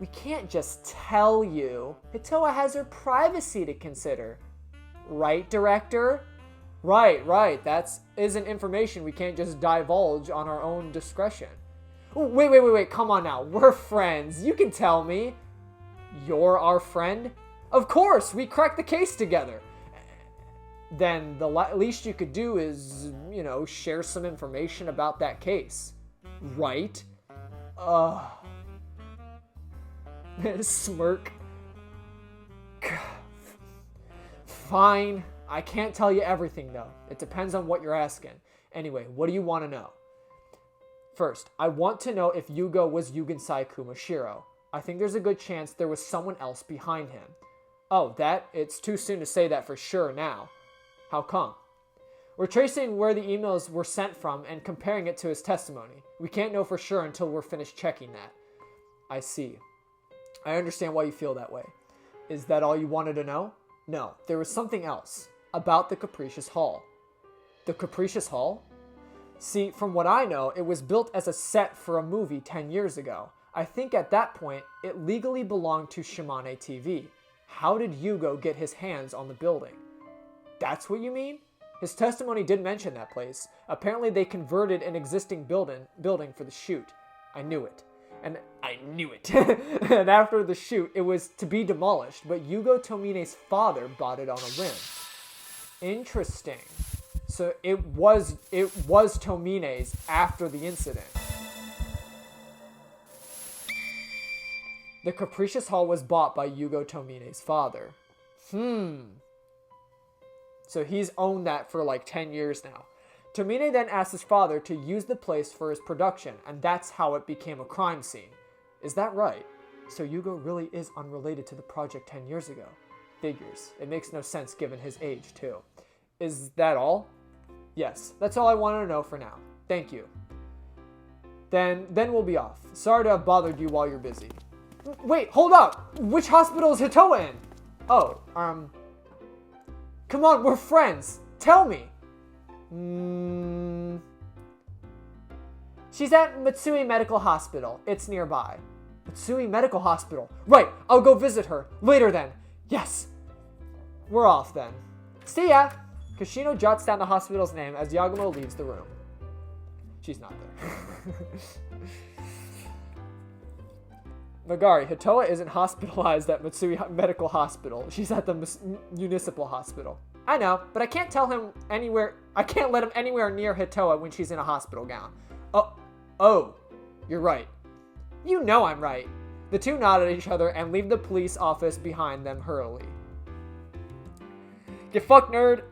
we can't just tell you. Hitoha has her privacy to consider. Right, director? Right. That isn't information we can't just divulge on our own discretion. Wait, come on now. We're friends. You can tell me. You're our friend? Of course, we cracked the case together. Then the least you could do is, share some information about that case. Right? Smirk. Fine. I can't tell you everything, though. It depends on what you're asking. Anyway, what do you want to know? First, I want to know if Yugo was Yugensai Kumashiro. I think there's a good chance there was someone else behind him. Oh, it's too soon to say that for sure now. How come? We're tracing where the emails were sent from and comparing it to his testimony. We can't know for sure until we're finished checking that. I see. I understand why you feel that way. Is that all you wanted to know? No, there was something else. About the Capricious Hall. The Capricious Hall? See, from what I know, it was built as a set for a movie 10 years ago. I think at that point, it legally belonged to Shimane TV. How did Yugo get his hands on the building? That's what you mean? His testimony did mention that place. Apparently they converted an existing building for the shoot. I knew it. And I knew it. And after the shoot, it was to be demolished, but Yugo Tomine's father bought it on a whim. Interesting. So it was Tomine's after the incident. The Capricious Hall was bought by Yugo Tomine's father. So he's owned that for like 10 years now. Tomine then asked his father to use the place for his production, and that's how it became a crime scene. Is that right? So Yugo really is unrelated to the project 10 years ago. Figures. It makes no sense given his age, too. Is that all? Yes, that's all I wanted to know for now. Thank you. Then we'll be off. Sorry to have bothered you while you're busy. Wait, hold up! Which hospital is Hitoha in? Oh, come on, we're friends. Tell me. She's at Matsui Medical Hospital. It's nearby. Matsui Medical Hospital. Right, I'll go visit her. Later then. Yes. We're off then. See ya. Kashino jots down the hospital's name as Yagumo leaves the room. She's not there. Magari, Hitoha isn't hospitalized at Matsui Medical Hospital. She's at the municipal hospital. I know, but I can't tell him anywhere. I can't let him anywhere near Hitoha when she's in a hospital gown. Oh, you're right. You know I'm right. The two nod at each other and leave the police office behind them hurriedly. Get fucked, nerd.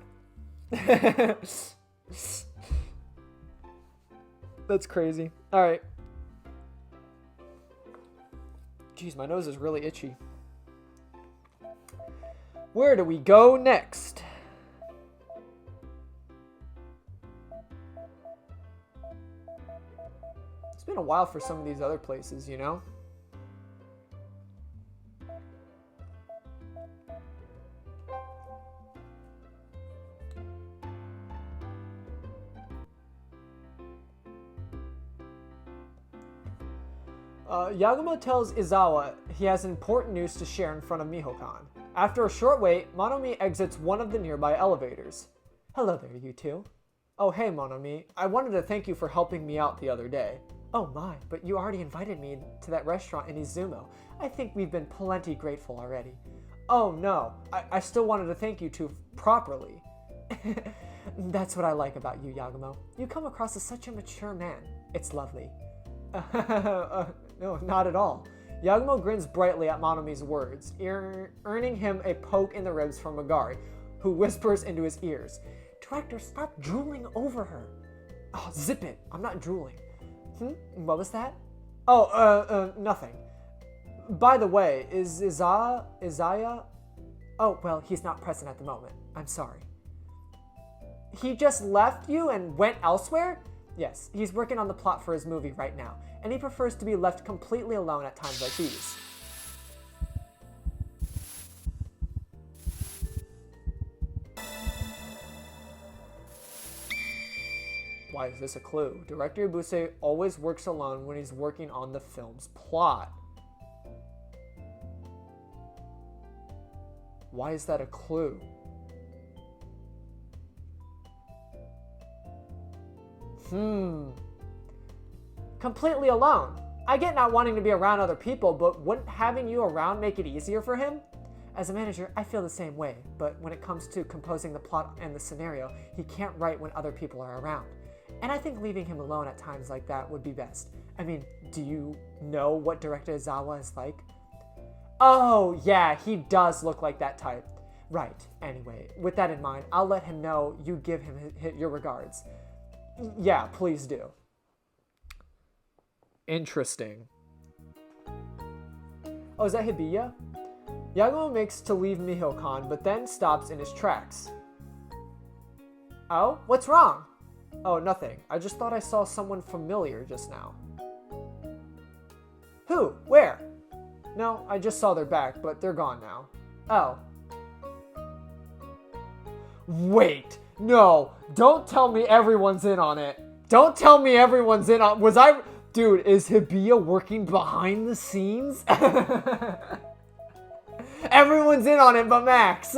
That's crazy. All right. Jeez, my nose is really itchy. Where do we go next? It's been a while for some of these other places, you know? Yagumo tells Izawa he has important news to share in front of Miho-kan. After a short wait, Monomi exits one of the nearby elevators. Hello there, you two. Oh, hey, Monomi. I wanted to thank you for helping me out the other day. Oh my, but you already invited me to that restaurant in Izumo. I think we've been plenty grateful already. Oh no, I still wanted to thank you two properly. That's what I like about you, Yagumo. You come across as such a mature man. It's lovely. No, not at all. Yagumo grins brightly at Monomi's words, earning him a poke in the ribs from Magari, who whispers into his ears, Director, stop drooling over her. Oh, zip it. I'm not drooling. What was that? Oh, nothing. By the way, is Isaiah? Oh, well, he's not present at the moment. I'm sorry. He just left you and went elsewhere? Yes, he's working on the plot for his movie right now, and he prefers to be left completely alone at times like these. Why is this a clue? Director Ibuse always works alone when he's working on the film's plot. Why is that a clue? Completely alone. I get not wanting to be around other people, but wouldn't having you around make it easier for him? As a manager, I feel the same way, but when it comes to composing the plot and the scenario, he can't write when other people are around. And I think leaving him alone at times like that would be best. I mean, do you know what Director Izawa is like? Oh, yeah, he does look like that type. Right, anyway, with that in mind, I'll let him know you give him your regards. Yeah, please do. Interesting. Oh, is that Hibiya? Yagumo makes to leave Miho-kan, but then stops in his tracks. Oh, what's wrong? Oh, nothing. I just thought I saw someone familiar just now. Who? Where? No, I just saw their back, but they're gone now. Oh. Wait. No, don't tell me everyone's in on it. Don't tell me everyone's in on... Dude, is Hibiya working behind the scenes? Everyone's in on it but Max.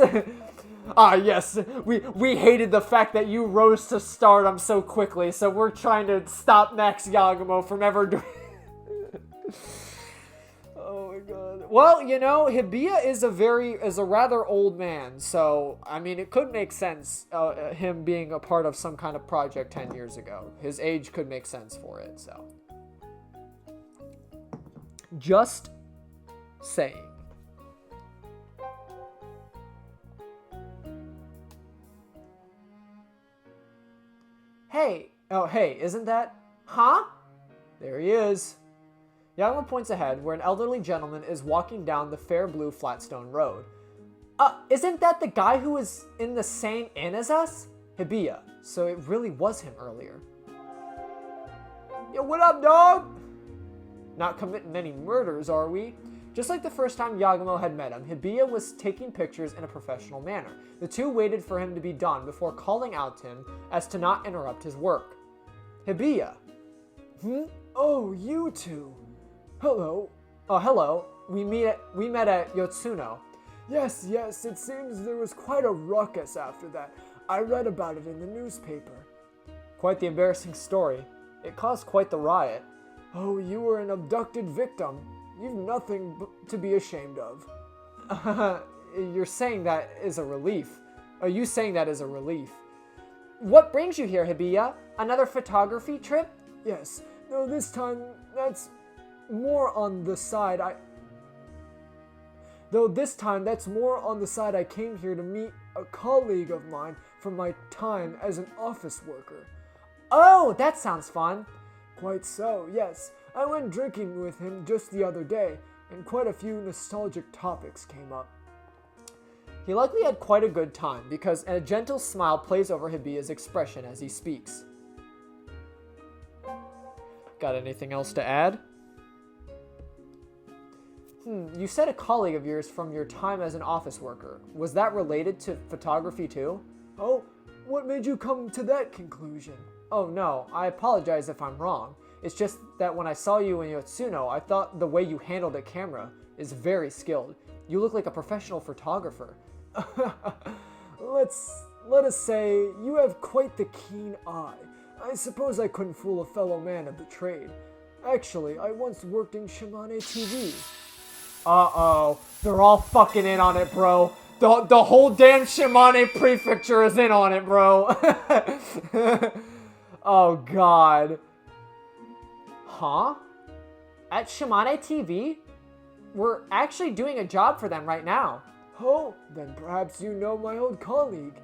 Ah, yes, we hated the fact that you rose to stardom so quickly, so we're trying to stop Max Yagumo from ever doing... Oh my god. Well, you know, Hibiya is a rather old man, so, I mean, it could make sense, him being a part of some kind of project 10 years ago. His age could make sense for it, so. Just saying. Hey, oh hey, isn't that? Huh? There he is. Yagumo points ahead where an elderly gentleman is walking down the fair blue flatstone road. Isn't that the guy who was in the same inn as us? Hibiya, so it really was him earlier. Yo, what up, dog? Not committing any murders, are we? Just like the first time Yagumo had met him, Hibiya was taking pictures in a professional manner. The two waited for him to be done before calling out to him as to not interrupt his work. Hibiya. Oh, you two. Hello. Oh, hello. We met at Yotsuno. Yes, it seems there was quite a ruckus after that. I read about it in the newspaper. Quite the embarrassing story. It caused quite the riot. Oh, you were an abducted victim. You've nothing to be ashamed of. You're saying that is a relief. Are you saying that is a relief? What brings you here, Hibiya? Another photography trip? Yes. No, this time that's more on the side I came here to meet a colleague of mine from my time as an office worker. Oh, that sounds fun. Quite so, yes. I went drinking with him just the other day, and quite a few nostalgic topics came up. He likely had quite a good time, because a gentle smile plays over Hibiya's expression as he speaks. Got anything else to add? You said a colleague of yours from your time as an office worker. Was that related to photography too? Oh, what made you come to that conclusion? Oh no, I apologize if I'm wrong. It's just that when I saw you in Yotsuno, I thought the way you handled a camera is very skilled. You look like a professional photographer. Let us say you have quite the keen eye. I suppose I couldn't fool a fellow man of the trade. Actually, I once worked in Shimane TV. Uh-oh, they're all fucking in on it, bro. The whole damn Shimane prefecture is in on it, bro. Oh, God. Huh? At Shimane TV? We're actually doing a job for them right now. Oh, then perhaps you know my old colleague.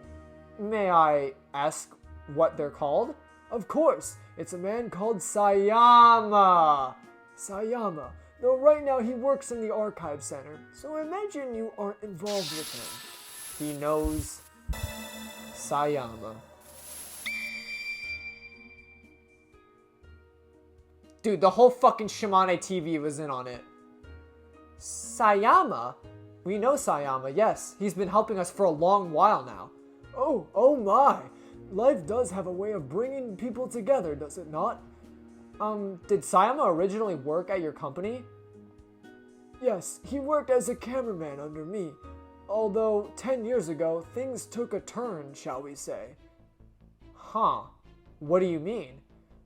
May I ask what they're called? Of course, it's a man called Sayama. Sayama. Though right now he works in the archive center, so I imagine you aren't involved with him. He knows Sayama. Dude, the whole fucking Shimane TV was in on it. Sayama? We know Sayama, yes. He's been helping us for a long while now. Oh my. Life does have a way of bringing people together, does it not? Did Sayama originally work at your company? Yes, he worked as a cameraman under me. Although, 10 years ago, things took a turn, shall we say. Huh. What do you mean?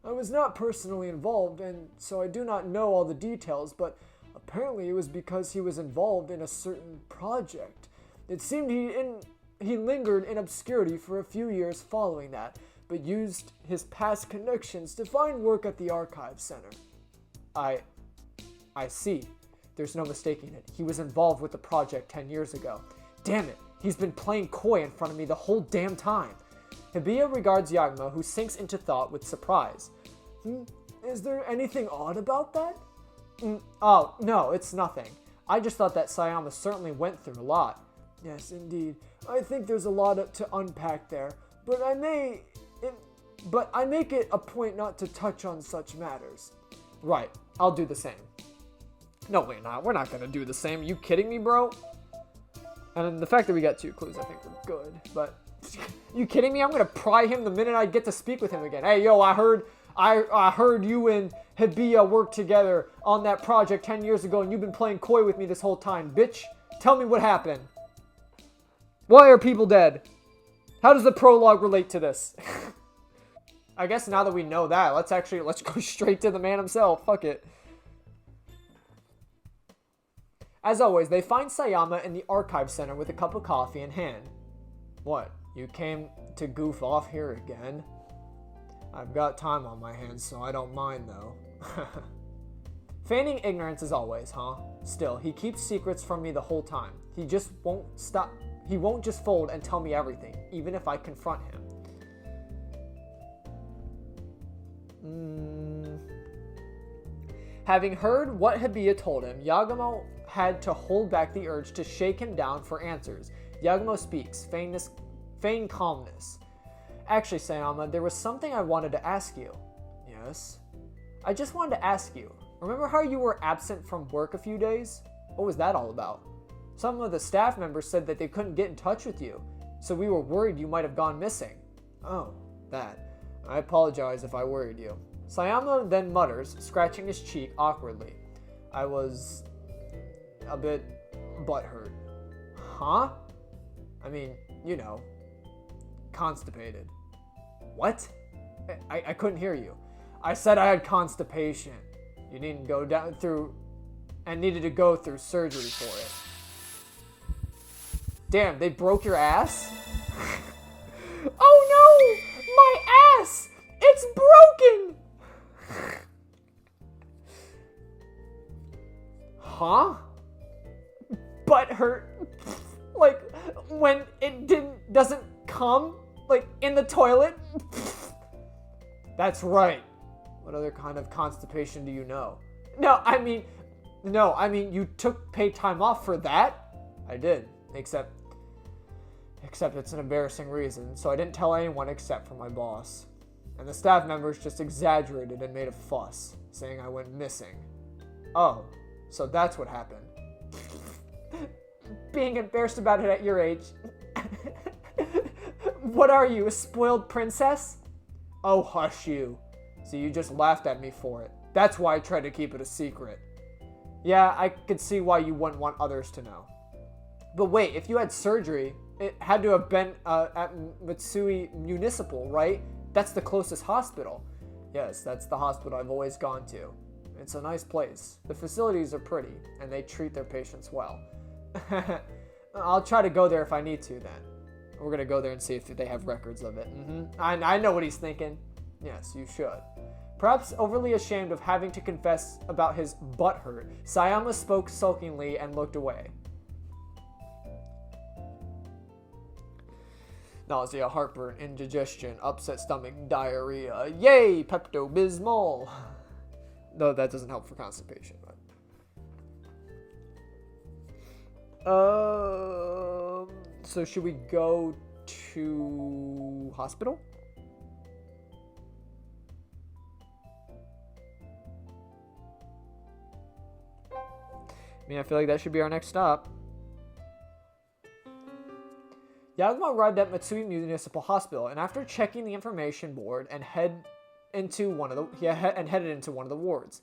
I was not personally involved, and so I do not know all the details, but apparently it was because he was involved in a certain project. It seemed he lingered in obscurity for a few years following that, but used his past connections to find work at the archive center. I see. There's no mistaking it. He was involved with the project 10 years ago. Damn it, he's been playing coy in front of me the whole damn time. Hibiya regards Yagumo, who sinks into thought with surprise. Is there anything odd about that? Oh, no, it's nothing. I just thought that Sayama certainly went through a lot. Yes, indeed. I think there's a lot to unpack there, but I make it a point not to touch on such matters. Right, I'll do the same. No, we're not. We're not gonna do the same. You kidding me, bro? And the fact that we got 2 clues, I think we're good. But, you kidding me? I'm gonna pry him the minute I get to speak with him again. Hey, yo, I heard you and Hibiya worked together on that project 10 years ago, and you've been playing coy with me this whole time, bitch. Tell me what happened. Why are people dead? How does the prologue relate to this? I guess now that we know that, let's go straight to the man himself. Fuck it. As always, they find Sayama in the archive center with a cup of coffee in hand. What? You came to goof off here again? I've got time on my hands, so I don't mind though. Feigning ignorance as always, huh? Still, he keeps secrets from me the whole time. He just won't stop. He won't just fold and tell me everything, even if I confront him. Having heard what Hibiya told him, Yagumo had to hold back the urge to shake him down for answers. Yagumo speaks, feign calmness. Actually, Sayama, there was something I wanted to ask you. Yes? I just wanted to ask you. Remember how you were absent from work a few days? What was that all about? Some of the staff members said that they couldn't get in touch with you, so we were worried you might have gone missing. Oh, that. I apologize if I worried you. Sayama then mutters, scratching his cheek awkwardly. I was a bit butthurt. Huh? I mean, you know, constipated. What? I couldn't hear you. I said I had constipation. You needed to go through surgery for it. Damn, they broke your ass? Oh no! My ass! It's broken! Huh? Butt hurt? Like, when it doesn't come? Like, in the toilet? That's right. What other kind of constipation do you know? No, I mean, you took paid time off for that? I did, except it's an embarrassing reason, so I didn't tell anyone except for my boss. And the staff members just exaggerated and made a fuss, saying I went missing. Oh, so that's what happened. Being embarrassed about it at your age. What are you, a spoiled princess? Oh, hush you. So you just laughed at me for it. That's why I tried to keep it a secret. Yeah, I could see why you wouldn't want others to know. But wait, if you had surgery, it had to have been at Matsui Municipal, right? That's the closest hospital. Yes, that's the hospital I've always gone to. It's a nice place. The facilities are pretty, and they treat their patients well. I'll try to go there if I need to then. We're gonna go there and see if they have records of it. I know what he's thinking. Yes, you should. Perhaps overly ashamed of having to confess about his butt hurt, Sayama spoke sulkingly and looked away. Nausea, heartburn, indigestion, upset stomach, diarrhea. Yay, Pepto-Bismol. No, that doesn't help for constipation. So should we go to hospital? I mean, I feel like that should be our next stop. Yagumo arrived at Matsui Municipal Hospital, and after checking the information board and headed into one of the wards.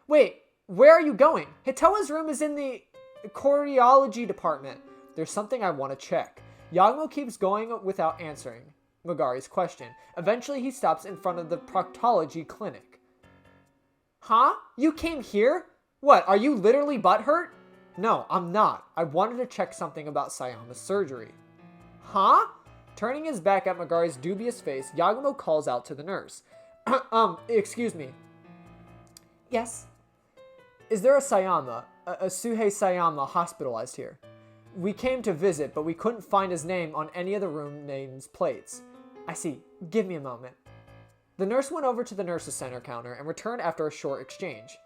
Wait, where are you going? Hitoha's room is in the cardiology department. There's something I want to check. Yagumo keeps going without answering Megari's question. Eventually, he stops in front of the proctology clinic. Huh? You came here? What, are you literally butthurt? No, I'm not. I wanted to check something about Sayama's surgery. Huh? Turning his back at Megari's dubious face, Yagumo calls out to the nurse. Excuse me. Yes? Is there a Sayama, a Suhei Sayama hospitalized here? We came to visit, but we couldn't find his name on any of the room names plates. I see. Give me a moment. The nurse went over to the nurse's center counter and returned after a short exchange.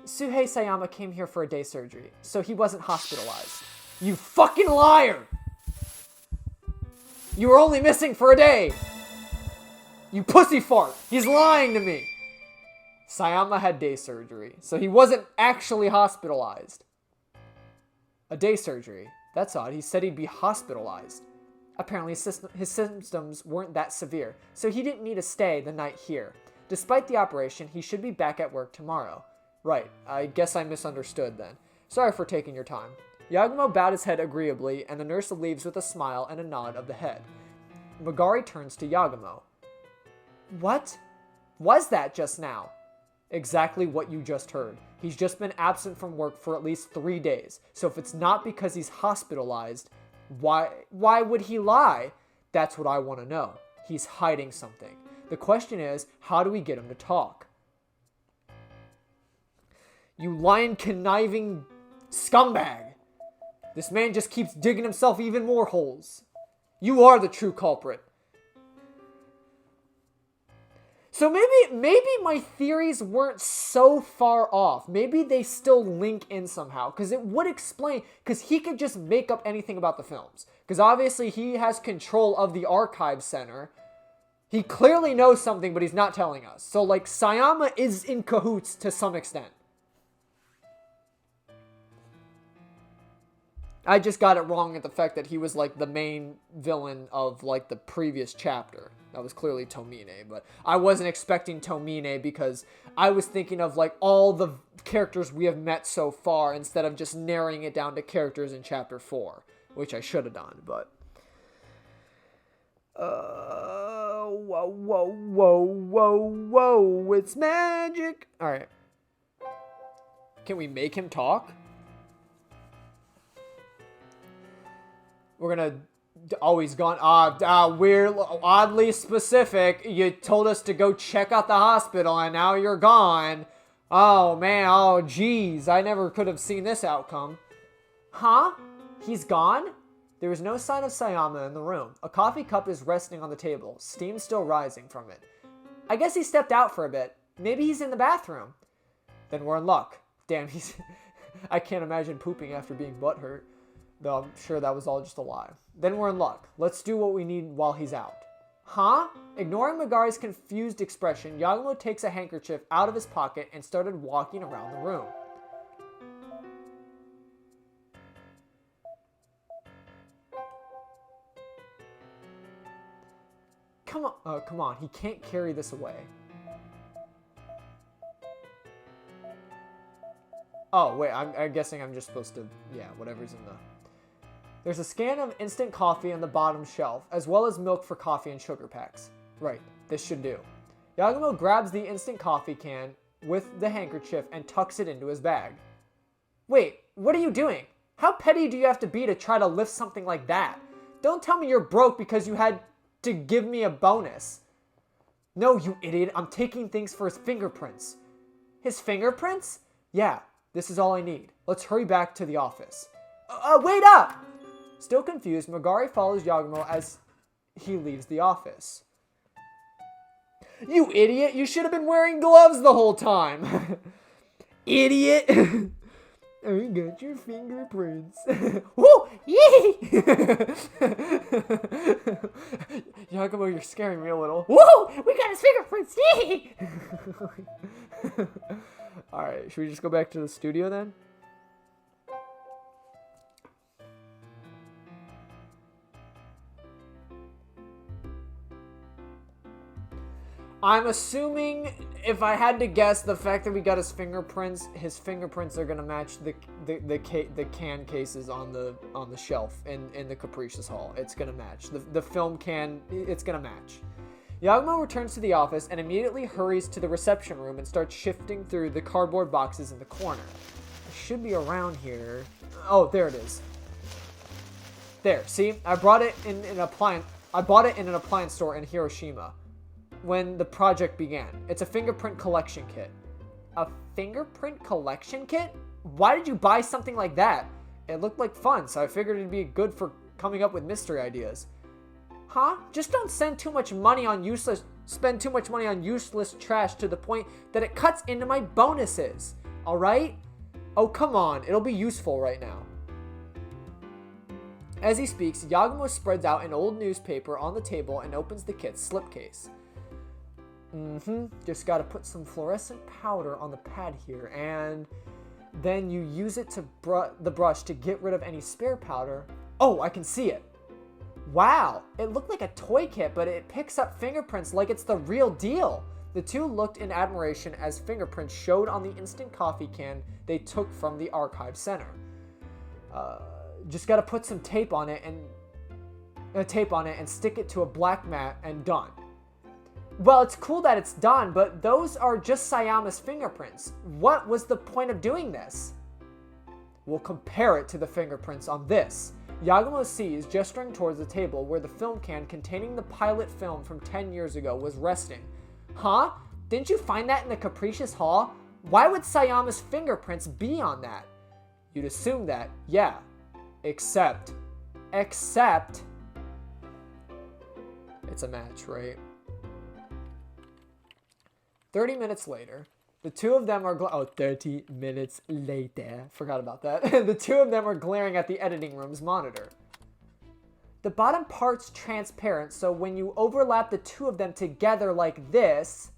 Suhei Sayama came here for a day surgery, so he wasn't hospitalized. You fucking liar! You were only missing for a day! You pussy fart! He's lying to me! Sayama had day surgery, so he wasn't actually hospitalized. A day surgery? That's odd. He said he'd be hospitalized. Apparently his symptoms weren't that severe, so he didn't need to stay the night here. Despite the operation, he should be back at work tomorrow. Right, I guess I misunderstood then. Sorry for taking your time. Yagumo bowed his head agreeably, and the nurse leaves with a smile and a nod of the head. Megari turns to Yagumo. What was that just now? Exactly what you just heard. He's just been absent from work for at least 3 days. So if it's not because he's hospitalized, why would he lie? That's what I want to know. He's hiding something. The question is, how do we get him to talk? You lying, conniving scumbag. This man just keeps digging himself even more holes. You are the true culprit. So maybe my theories weren't so far off. Maybe they still link in somehow. Because it would explain, because he could just make up anything about the films. Because obviously he has control of the archive center. He clearly knows something, but he's not telling us. So like Sayama is in cahoots to some extent. I just got it wrong at the fact that he was like the main villain of like the previous chapter. That was clearly Tomine, but I wasn't expecting Tomine because I was thinking of like all the characters we have met so far instead of just narrowing it down to characters in chapter 4, which I should have done, but whoa, it's magic. All right. Can we make him talk? We're gonna always gone. We're oddly specific. You told us to go check out the hospital, and now you're gone. Oh man. Oh geez. I never could have seen this outcome. Huh? He's gone? There is no sign of Sayama in the room. A coffee cup is resting on the table, steam still rising from it. I guess he stepped out for a bit. Maybe he's in the bathroom. Then we're in luck. Damn, I can't imagine pooping after being butthurt. Though I'm sure that was all just a lie. Then we're in luck. Let's do what we need while he's out. Huh? Ignoring Megari's confused expression, Yagumo takes a handkerchief out of his pocket and started walking around the room. Come on. He can't carry this away. Oh, wait. I'm guessing I'm just supposed to... Yeah, whatever's in the... There's a scan of instant coffee on the bottom shelf, as well as milk for coffee and sugar packs. Right, this should do. Yagumo grabs the instant coffee can with the handkerchief and tucks it into his bag. Wait, what are you doing? How petty do you have to be to try to lift something like that? Don't tell me you're broke because you had to give me a bonus. No, you idiot, I'm taking things for his fingerprints. His fingerprints? Yeah, this is all I need. Let's hurry back to the office. Wait up! Still confused, Megari follows Yagumo as he leaves the office. You idiot! You should have been wearing gloves the whole time! Idiot! I got your fingerprints. Woo! Yee! Yagumo, you're scaring me a little. Woo! We got his fingerprints! Yee! Alright, should we just go back to the studio then? I'm assuming, if I had to guess, the fact that we got his fingerprints are gonna match the can cases on the shelf in the Capricious Hall. It's gonna match. The film can, it's gonna match. Yagumo returns to the office and immediately hurries to the reception room and starts shifting through the cardboard boxes in the corner. It should be around here. Oh, there it is. There, see? I bought it in an appliance store in Hiroshima when the project began. It's a fingerprint collection kit. A fingerprint collection kit? Why did you buy something like that? It looked like fun, so I figured it'd be good for coming up with mystery ideas. Huh? Just don't spend too much money on useless trash to the point that it cuts into my bonuses. Alright? Oh, come on. It'll be useful right now. As he speaks, Yagumo spreads out an old newspaper on the table and opens the kit's slipcase. Just gotta put some fluorescent powder on the pad here, and then you use it to the brush to get rid of any spare powder. Oh, I can see it. Wow, it looked like a toy kit, but it picks up fingerprints like it's the real deal. The two looked in admiration as fingerprints showed on the instant coffee can they took from the archive center. Just gotta put some tape on it and stick it to a black mat and done. Well, it's cool that it's done, but those are just Sayama's fingerprints. What was the point of doing this? We'll compare it to the fingerprints on this. Yagumo sees, gesturing towards the table where the film can containing the pilot film from 10 years ago was resting. Huh? Didn't you find that in the Capricious Hall? Why would Sayama's fingerprints be on that? You'd assume that, yeah. Except, it's a match, right? 30 minutes later, the two of them are 30 minutes later. Forgot about that. The two of them are glaring at the editing room's monitor. The bottom part's transparent, so when you overlap the two of them together like this,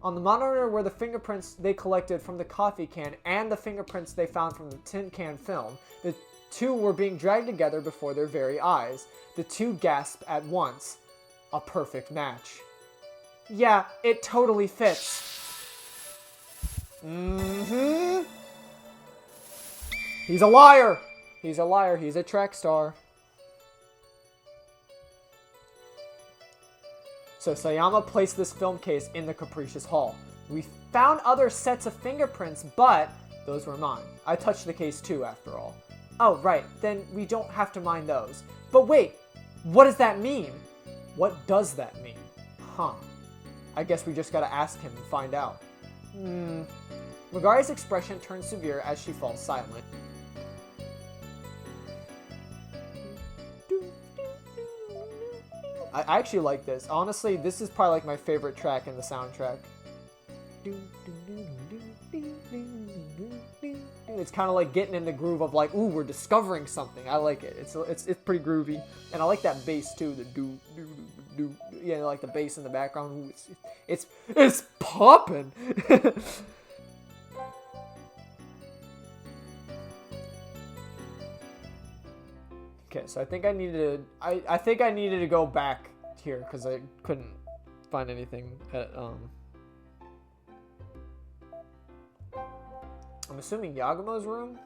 on the monitor were the fingerprints they collected from the coffee can and the fingerprints they found from the tin can film. The two were being dragged together before their very eyes. The two gasped at once. A perfect match. Yeah, it totally fits. Mm-hmm. He's a liar. He's a liar. He's a track star. So Sayama placed this film case in the Capricious Hall. We found other sets of fingerprints, but those were mine. I touched the case too, after all. Oh, right. Then we don't have to mind those. But wait, what does that mean? What does that mean? Huh. I guess we just gotta ask him and find out. Megari's expression turns severe as she falls silent. I actually like this. Honestly, this is probably like my favorite track in the soundtrack. It's kind of like getting in the groove of like, ooh, we're discovering something. I like it. It's pretty groovy, and I like that bass too. The do do do. Yeah, like the bass in the background. Ooh, it's popping. Okay, so I think I needed to go back here because I couldn't find anything at I'm assuming Yagumo's room.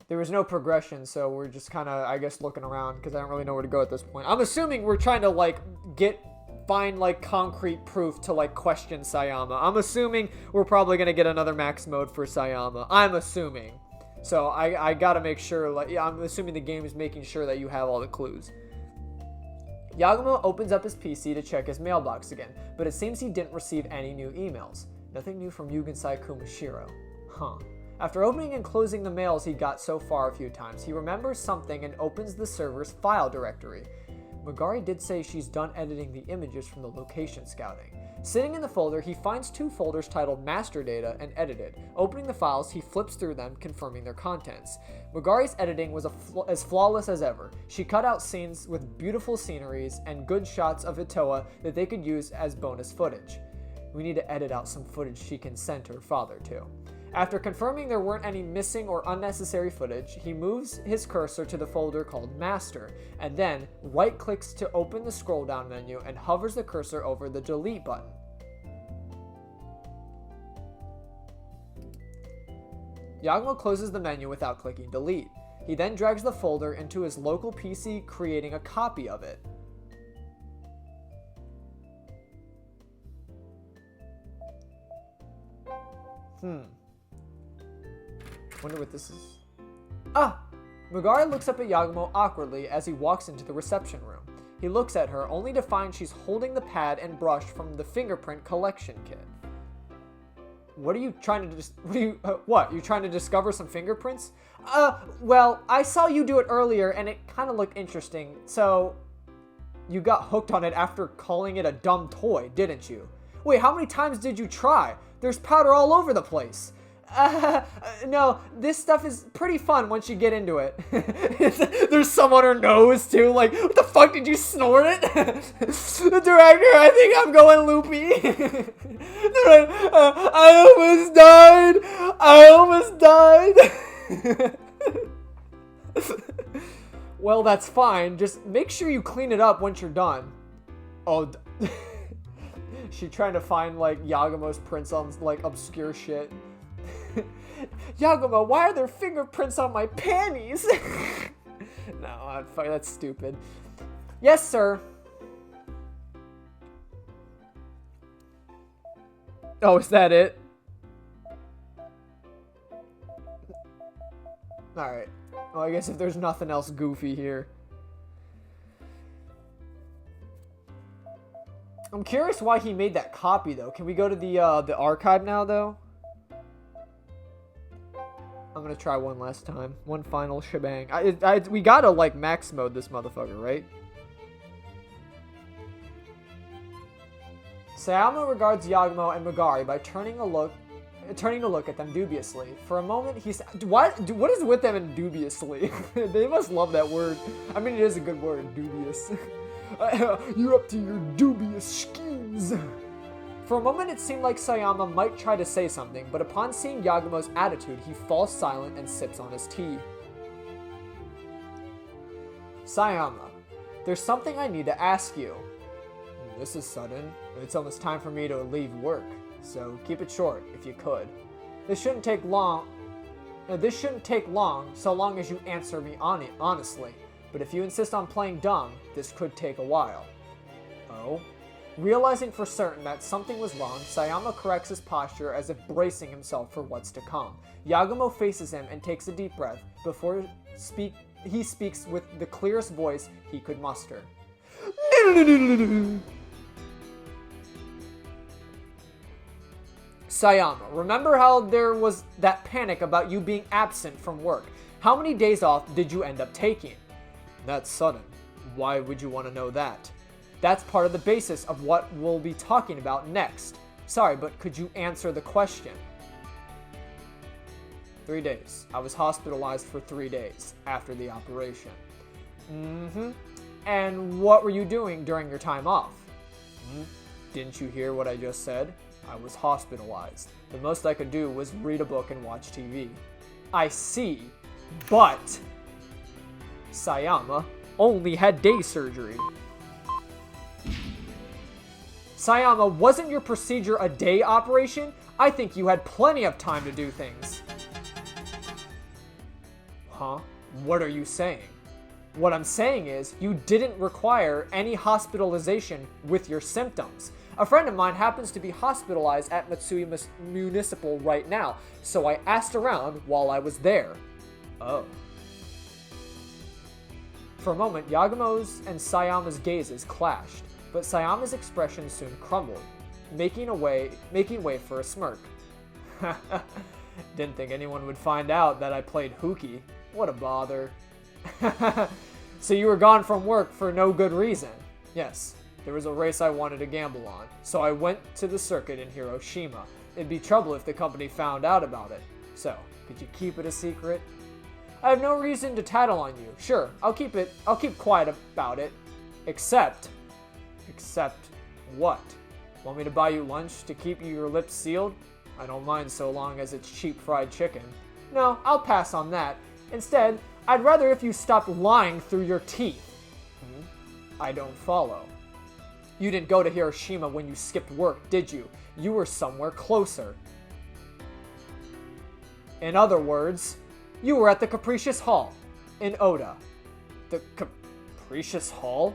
There was no progression, so we're just kind of, I guess, looking around because I don't really know where to go at this point. I'm assuming we're trying to like find like concrete proof to like question Sayama. I'm assuming we're probably gonna get another max mode for Sayama. I'm assuming. So I gotta make sure, like, yeah, I'm assuming the game is making sure that you have all the clues. Yagumo opens up his PC to check his mailbox again, but it seems he didn't receive any new emails. Nothing new from Yugensai Kumashiro. Huh. After opening and closing the mails he got so far a few times, he remembers something and opens the server's file directory. Megari did say she's done editing the images from the location scouting. Sitting in the folder, he finds two folders titled Master Data and Edited. Opening the files, he flips through them, confirming their contents. Megari's editing was as flawless as ever. She cut out scenes with beautiful sceneries and good shots of Hitoha that they could use as bonus footage. We need to edit out some footage she can send her father to. After confirming there weren't any missing or unnecessary footage, he moves his cursor to the folder called Master, and then right-clicks to open the scroll-down menu and hovers the cursor over the Delete button. Yagumo closes the menu without clicking Delete. He then drags the folder into his local PC, creating a copy of it. Wonder what this is. Ah! Megari looks up at Yagumo awkwardly as he walks into the reception room. He looks at her, only to find she's holding the pad and brush from the fingerprint collection kit. What are you trying to what? You trying to discover some fingerprints? Well, I saw you do it earlier and it kind of looked interesting, so you got hooked on it after calling it a dumb toy, didn't you? Wait, how many times did you try? There's powder all over the place. No, this stuff is pretty fun once you get into it. There's some on her nose too, like, what the fuck, did you snort it? The director, I think I'm going loopy. I almost died. Well, that's fine, just make sure you clean it up once you're done. Oh, she trying to find, like, Yagumo's prints on, like, obscure shit. Yagumo, why are there fingerprints on my panties? No, that's stupid. Yes, sir. Oh, is that it? Alright. Well, I guess if there's nothing else goofy here. I'm curious why he made that copy, though. Can we go to the archive now, though? I'm gonna try one last time. One final shebang. We gotta, like, max mode this motherfucker, right? Sayama regards Yagumo and Megari by turning to look at them dubiously. For a moment, he said, what is with them and dubiously? They must love that word. I mean, it is a good word, dubious. You're up to your dubious schemes. For a moment, it seemed like Sayama might try to say something, but upon seeing Yagumo's attitude, he falls silent and sips on his tea. Sayama, there's something I need to ask you. This is sudden. It's almost time for me to leave work, so keep it short if you could. This shouldn't take long, so long as you answer me honestly. But if you insist on playing dumb, this could take a while. Oh? Realizing for certain that something was wrong, Sayama corrects his posture as if bracing himself for what's to come. Yagumo faces him and takes a deep breath before he speaks with the clearest voice he could muster. Sayama, remember how there was that panic about you being absent from work? How many days off did you end up taking? That's sudden. Why would you want to know that? That's part of the basis of what we'll be talking about next. Sorry, but could you answer the question? 3 days. I was hospitalized for 3 days after the operation. And what were you doing during your time off? Didn't you hear what I just said? I was hospitalized. The most I could do was read a book and watch TV. I see, but Sayama only had day surgery. Sayama, wasn't your procedure a day operation? I think you had plenty of time to do things. Huh? What are you saying? What I'm saying is, you didn't require any hospitalization with your symptoms. A friend of mine happens to be hospitalized at Matsui Municipal right now, so I asked around while I was there. Oh. For a moment, Yagumo's and Sayama's gazes clashed, but Sayama's expression soon crumbled, making way for a smirk. Didn't think anyone would find out that I played hooky. What a bother. So you were gone from work for no good reason? Yes. There was a race I wanted to gamble on, so I went to the circuit in Hiroshima. It'd be trouble if the company found out about it. So, could you keep it a secret? I have no reason to tattle on you. Sure, I'll keep quiet about it. Except what? Want me to buy you lunch to keep your lips sealed? I don't mind so long as it's cheap fried chicken. No, I'll pass on that. Instead, I'd rather if you stopped lying through your teeth. I don't follow. You didn't go to Hiroshima when you skipped work, did you? You were somewhere closer. In other words, you were at the Capricious Hall in Oda. The Capricious Hall?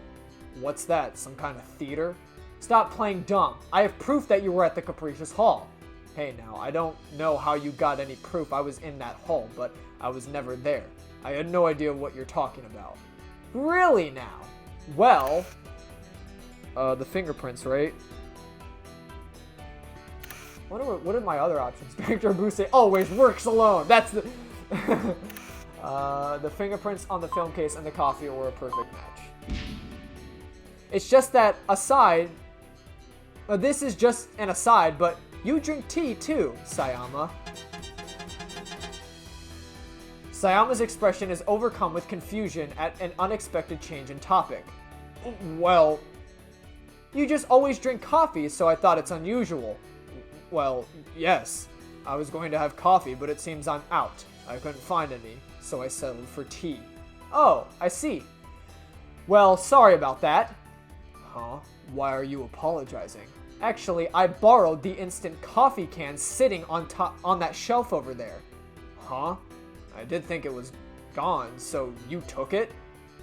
What's that, some kind of theater? Stop playing dumb. I have proof that you were at the Capricious Hall. Hey now, I don't know how you got any proof I was in that hall, but I was never there. I had no idea what you're talking about. Really now? Well... the fingerprints, right? What are my other options? Director Buse always works alone. That's the... the fingerprints on the film case and the coffee were a perfect match. It's just that aside... this is just an aside, but you drink tea too, Sayama. Sayama's expression is overcome with confusion at an unexpected change in topic. Well... You just always drink coffee, so I thought it's unusual. Well, yes. I was going to have coffee, but it seems I'm out. I couldn't find any, so I settled for tea. Oh, I see. Well, sorry about that. Huh? Why are you apologizing? Actually, I borrowed the instant coffee can sitting on that shelf over there. Huh? I did think it was gone, so you took it?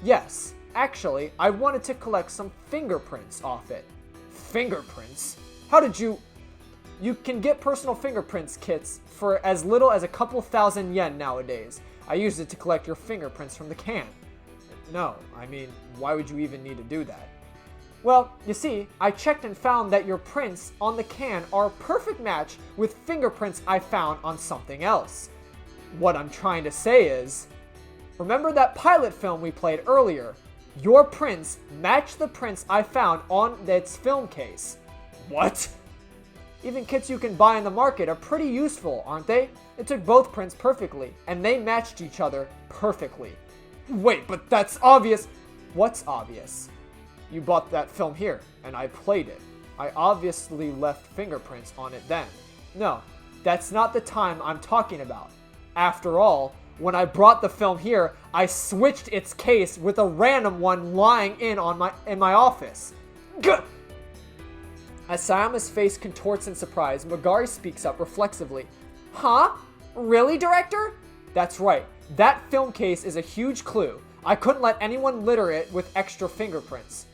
Yes. Actually, I wanted to collect some fingerprints off it. Fingerprints? How did you... You can get personal fingerprints kits for as little as a couple thousand yen nowadays. I used it to collect your fingerprints from the can. No, I mean, why would you even need to do that? Well, you see, I checked and found that your prints on the can are a perfect match with fingerprints I found on something else. What I'm trying to say is, remember that pilot film we played earlier? Your prints match the prints I found on its film case. What? Even kits you can buy in the market are pretty useful, aren't they? It took both prints perfectly, and they matched each other perfectly. Wait, but that's obvious. What's obvious? You bought that film here, and I played it. I obviously left fingerprints on it then. No, that's not the time I'm talking about. After all, when I brought the film here, I switched its case with a random one lying in my office. Gah! As Sayama's face contorts in surprise, Magari speaks up reflexively. Huh? Really, director? That's right. That film case is a huge clue. I couldn't let anyone litter it with extra fingerprints.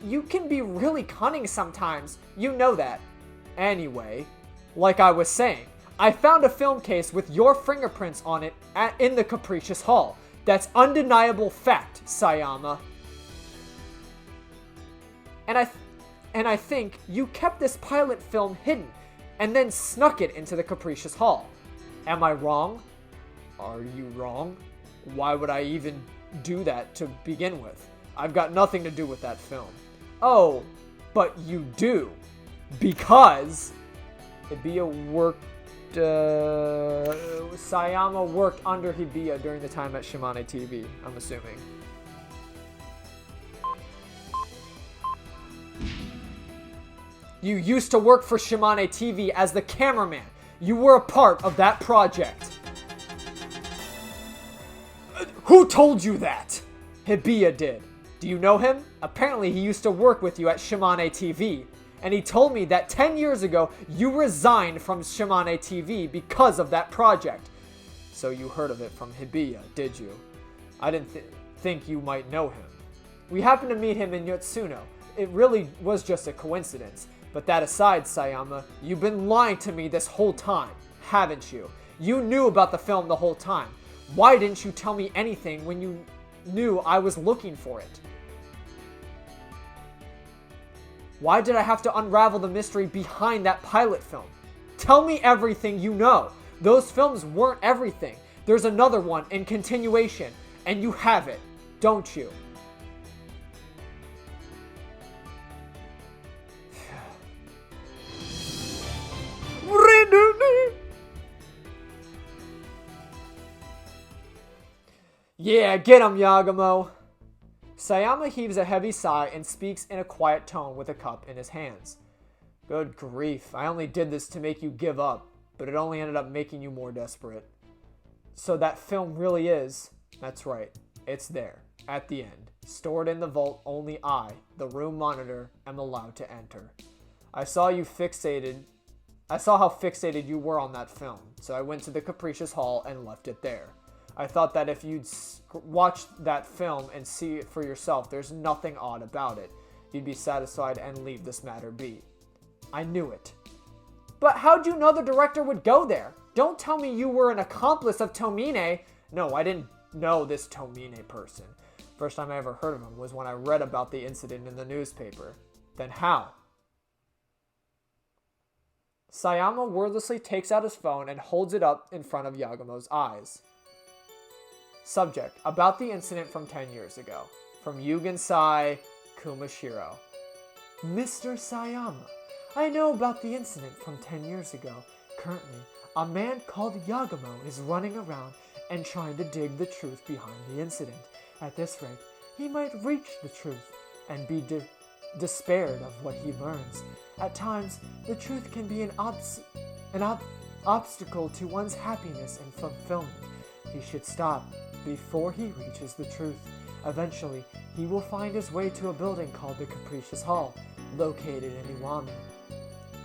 You can be really cunning sometimes. You know that. Anyway, like I was saying, I found a film case with your fingerprints on it in the Capricious Hall. That's undeniable fact, Sayama. And I think you kept this pilot film hidden and then snuck it into the Capricious Hall. Am I wrong? Are you wrong? Why would I even do that to begin with? I've got nothing to do with that film. Oh, but you do. Because Sayama worked under Hibiya during the time at Shimane TV, I'm assuming. You used to work for Shimane TV as the cameraman. You were a part of that project. Who told you that? Hibiya did. Do you know him? Apparently he used to work with you at Shimane TV. And he told me that 10 years ago, you resigned from Shimane TV because of that project. So you heard of it from Hibiya, did you? I didn't think you might know him. We happened to meet him in Yotsuno. It really was just a coincidence. But that aside, Sayama, you've been lying to me this whole time, haven't you? You knew about the film the whole time. Why didn't you tell me anything when you knew I was looking for it? Why did I have to unravel the mystery behind that pilot film? Tell me everything you know. Those films weren't everything. There's another one in continuation, and you have it, don't you? Yeah, get him, Yagamo. Sayama heaves a heavy sigh and speaks in a quiet tone with a cup in his hands. Good grief, I only did this to make you give up, but it only ended up making you more desperate. So that film really is, that's right, it's there, at the end, stored in the vault only I, the room monitor, am allowed to enter. I saw how fixated you were on that film, so I went to the Capricious Hall and left it there. I thought that if you'd watch that film and see it for yourself, there's nothing odd about it. You'd be satisfied and leave this matter be. I knew it. But how'd you know the director would go there? Don't tell me you were an accomplice of Tomine. No, I didn't know this Tomine person. First time I ever heard of him was when I read about the incident in the newspaper. Then how? Sayama wordlessly takes out his phone and holds it up in front of Yagamo's eyes. Subject, about the incident from 10 years ago. From Yugen-sai Kumashiro. Mr. Sayama, I know about the incident from 10 years ago. Currently, a man called Yagamo is running around and trying to dig the truth behind the incident. At this rate, he might reach the truth and be despaired of what he learns. At times, the truth can be an obstacle to one's happiness and fulfillment. He should stop before he reaches the truth. Eventually, he will find his way to a building called the Capricious Hall. located in Iwami.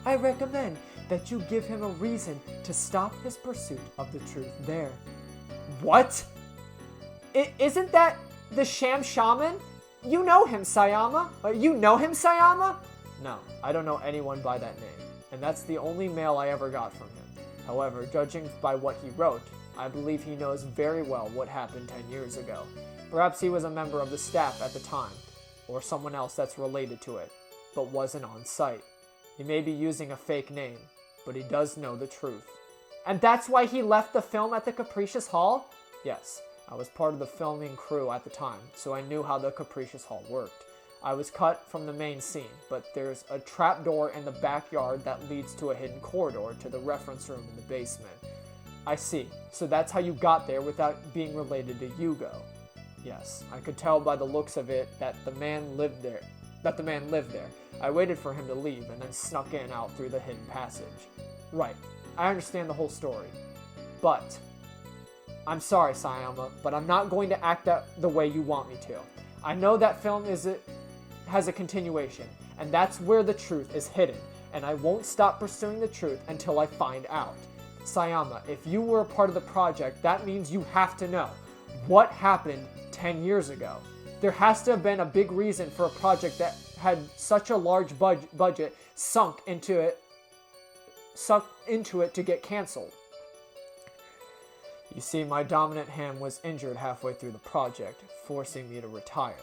I recommend that you give him a reason to stop his pursuit of the truth there. What? Isn't that the Sham Shaman? You know him, Sayama? No, I don't know anyone by that name, and that's the only mail I ever got from him. However, judging by what he wrote, I believe he knows very well what happened 10 years ago. Perhaps he was a member of the staff at the time, or someone else that's related to it, but wasn't on site. He may be using a fake name, but he does know the truth. And that's why he left the film at the Capricious Hall? Yes, I was part of the filming crew at the time, so I knew how the Capricious Hall worked. I was cut from the main scene, but there's a trapdoor in the backyard that leads to a hidden corridor to the reference room in the basement. I see, so that's how you got there without being related to Yugo. Yes, I could tell by the looks of it that the man lived there. I waited for him to leave and then snuck in out through the hidden passage. Right, I understand the whole story. But, I'm sorry, Sayama, but I'm not going to act the way you want me to. I know that film has a continuation, and that's where the truth is hidden, and I won't stop pursuing the truth until I find out. Sayama, if you were a part of the project, that means you have to know what happened 10 years ago. There has to have been a big reason for a project that had such a large budget sunk into it to get canceled. You see, my dominant hand was injured halfway through the project, forcing me to retire.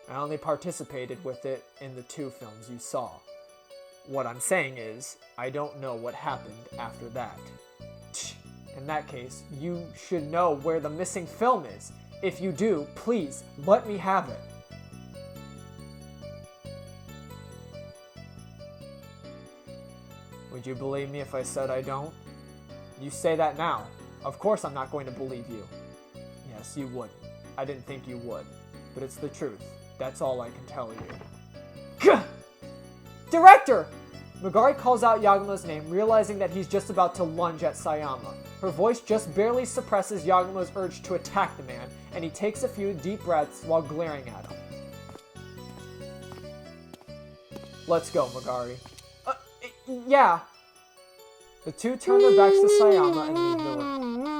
I only participated with it in the 2 films you saw. What I'm saying is, I don't know what happened after that. In that case, you should know where the missing film is. If you do, please, let me have it. Would you believe me if I said I don't? You say that now. Of course I'm not going to believe you. Yes, you wouldn't. I didn't think you would. But it's the truth. That's all I can tell you. Gah! Director! Megari calls out Yagumo's name, realizing that he's just about to lunge at Sayama. Her voice just barely suppresses Yagumo's urge to attack the man, and he takes a few deep breaths while glaring at him. Let's go, Megari. Yeah. The two turn their backs to Sayama and leave the room.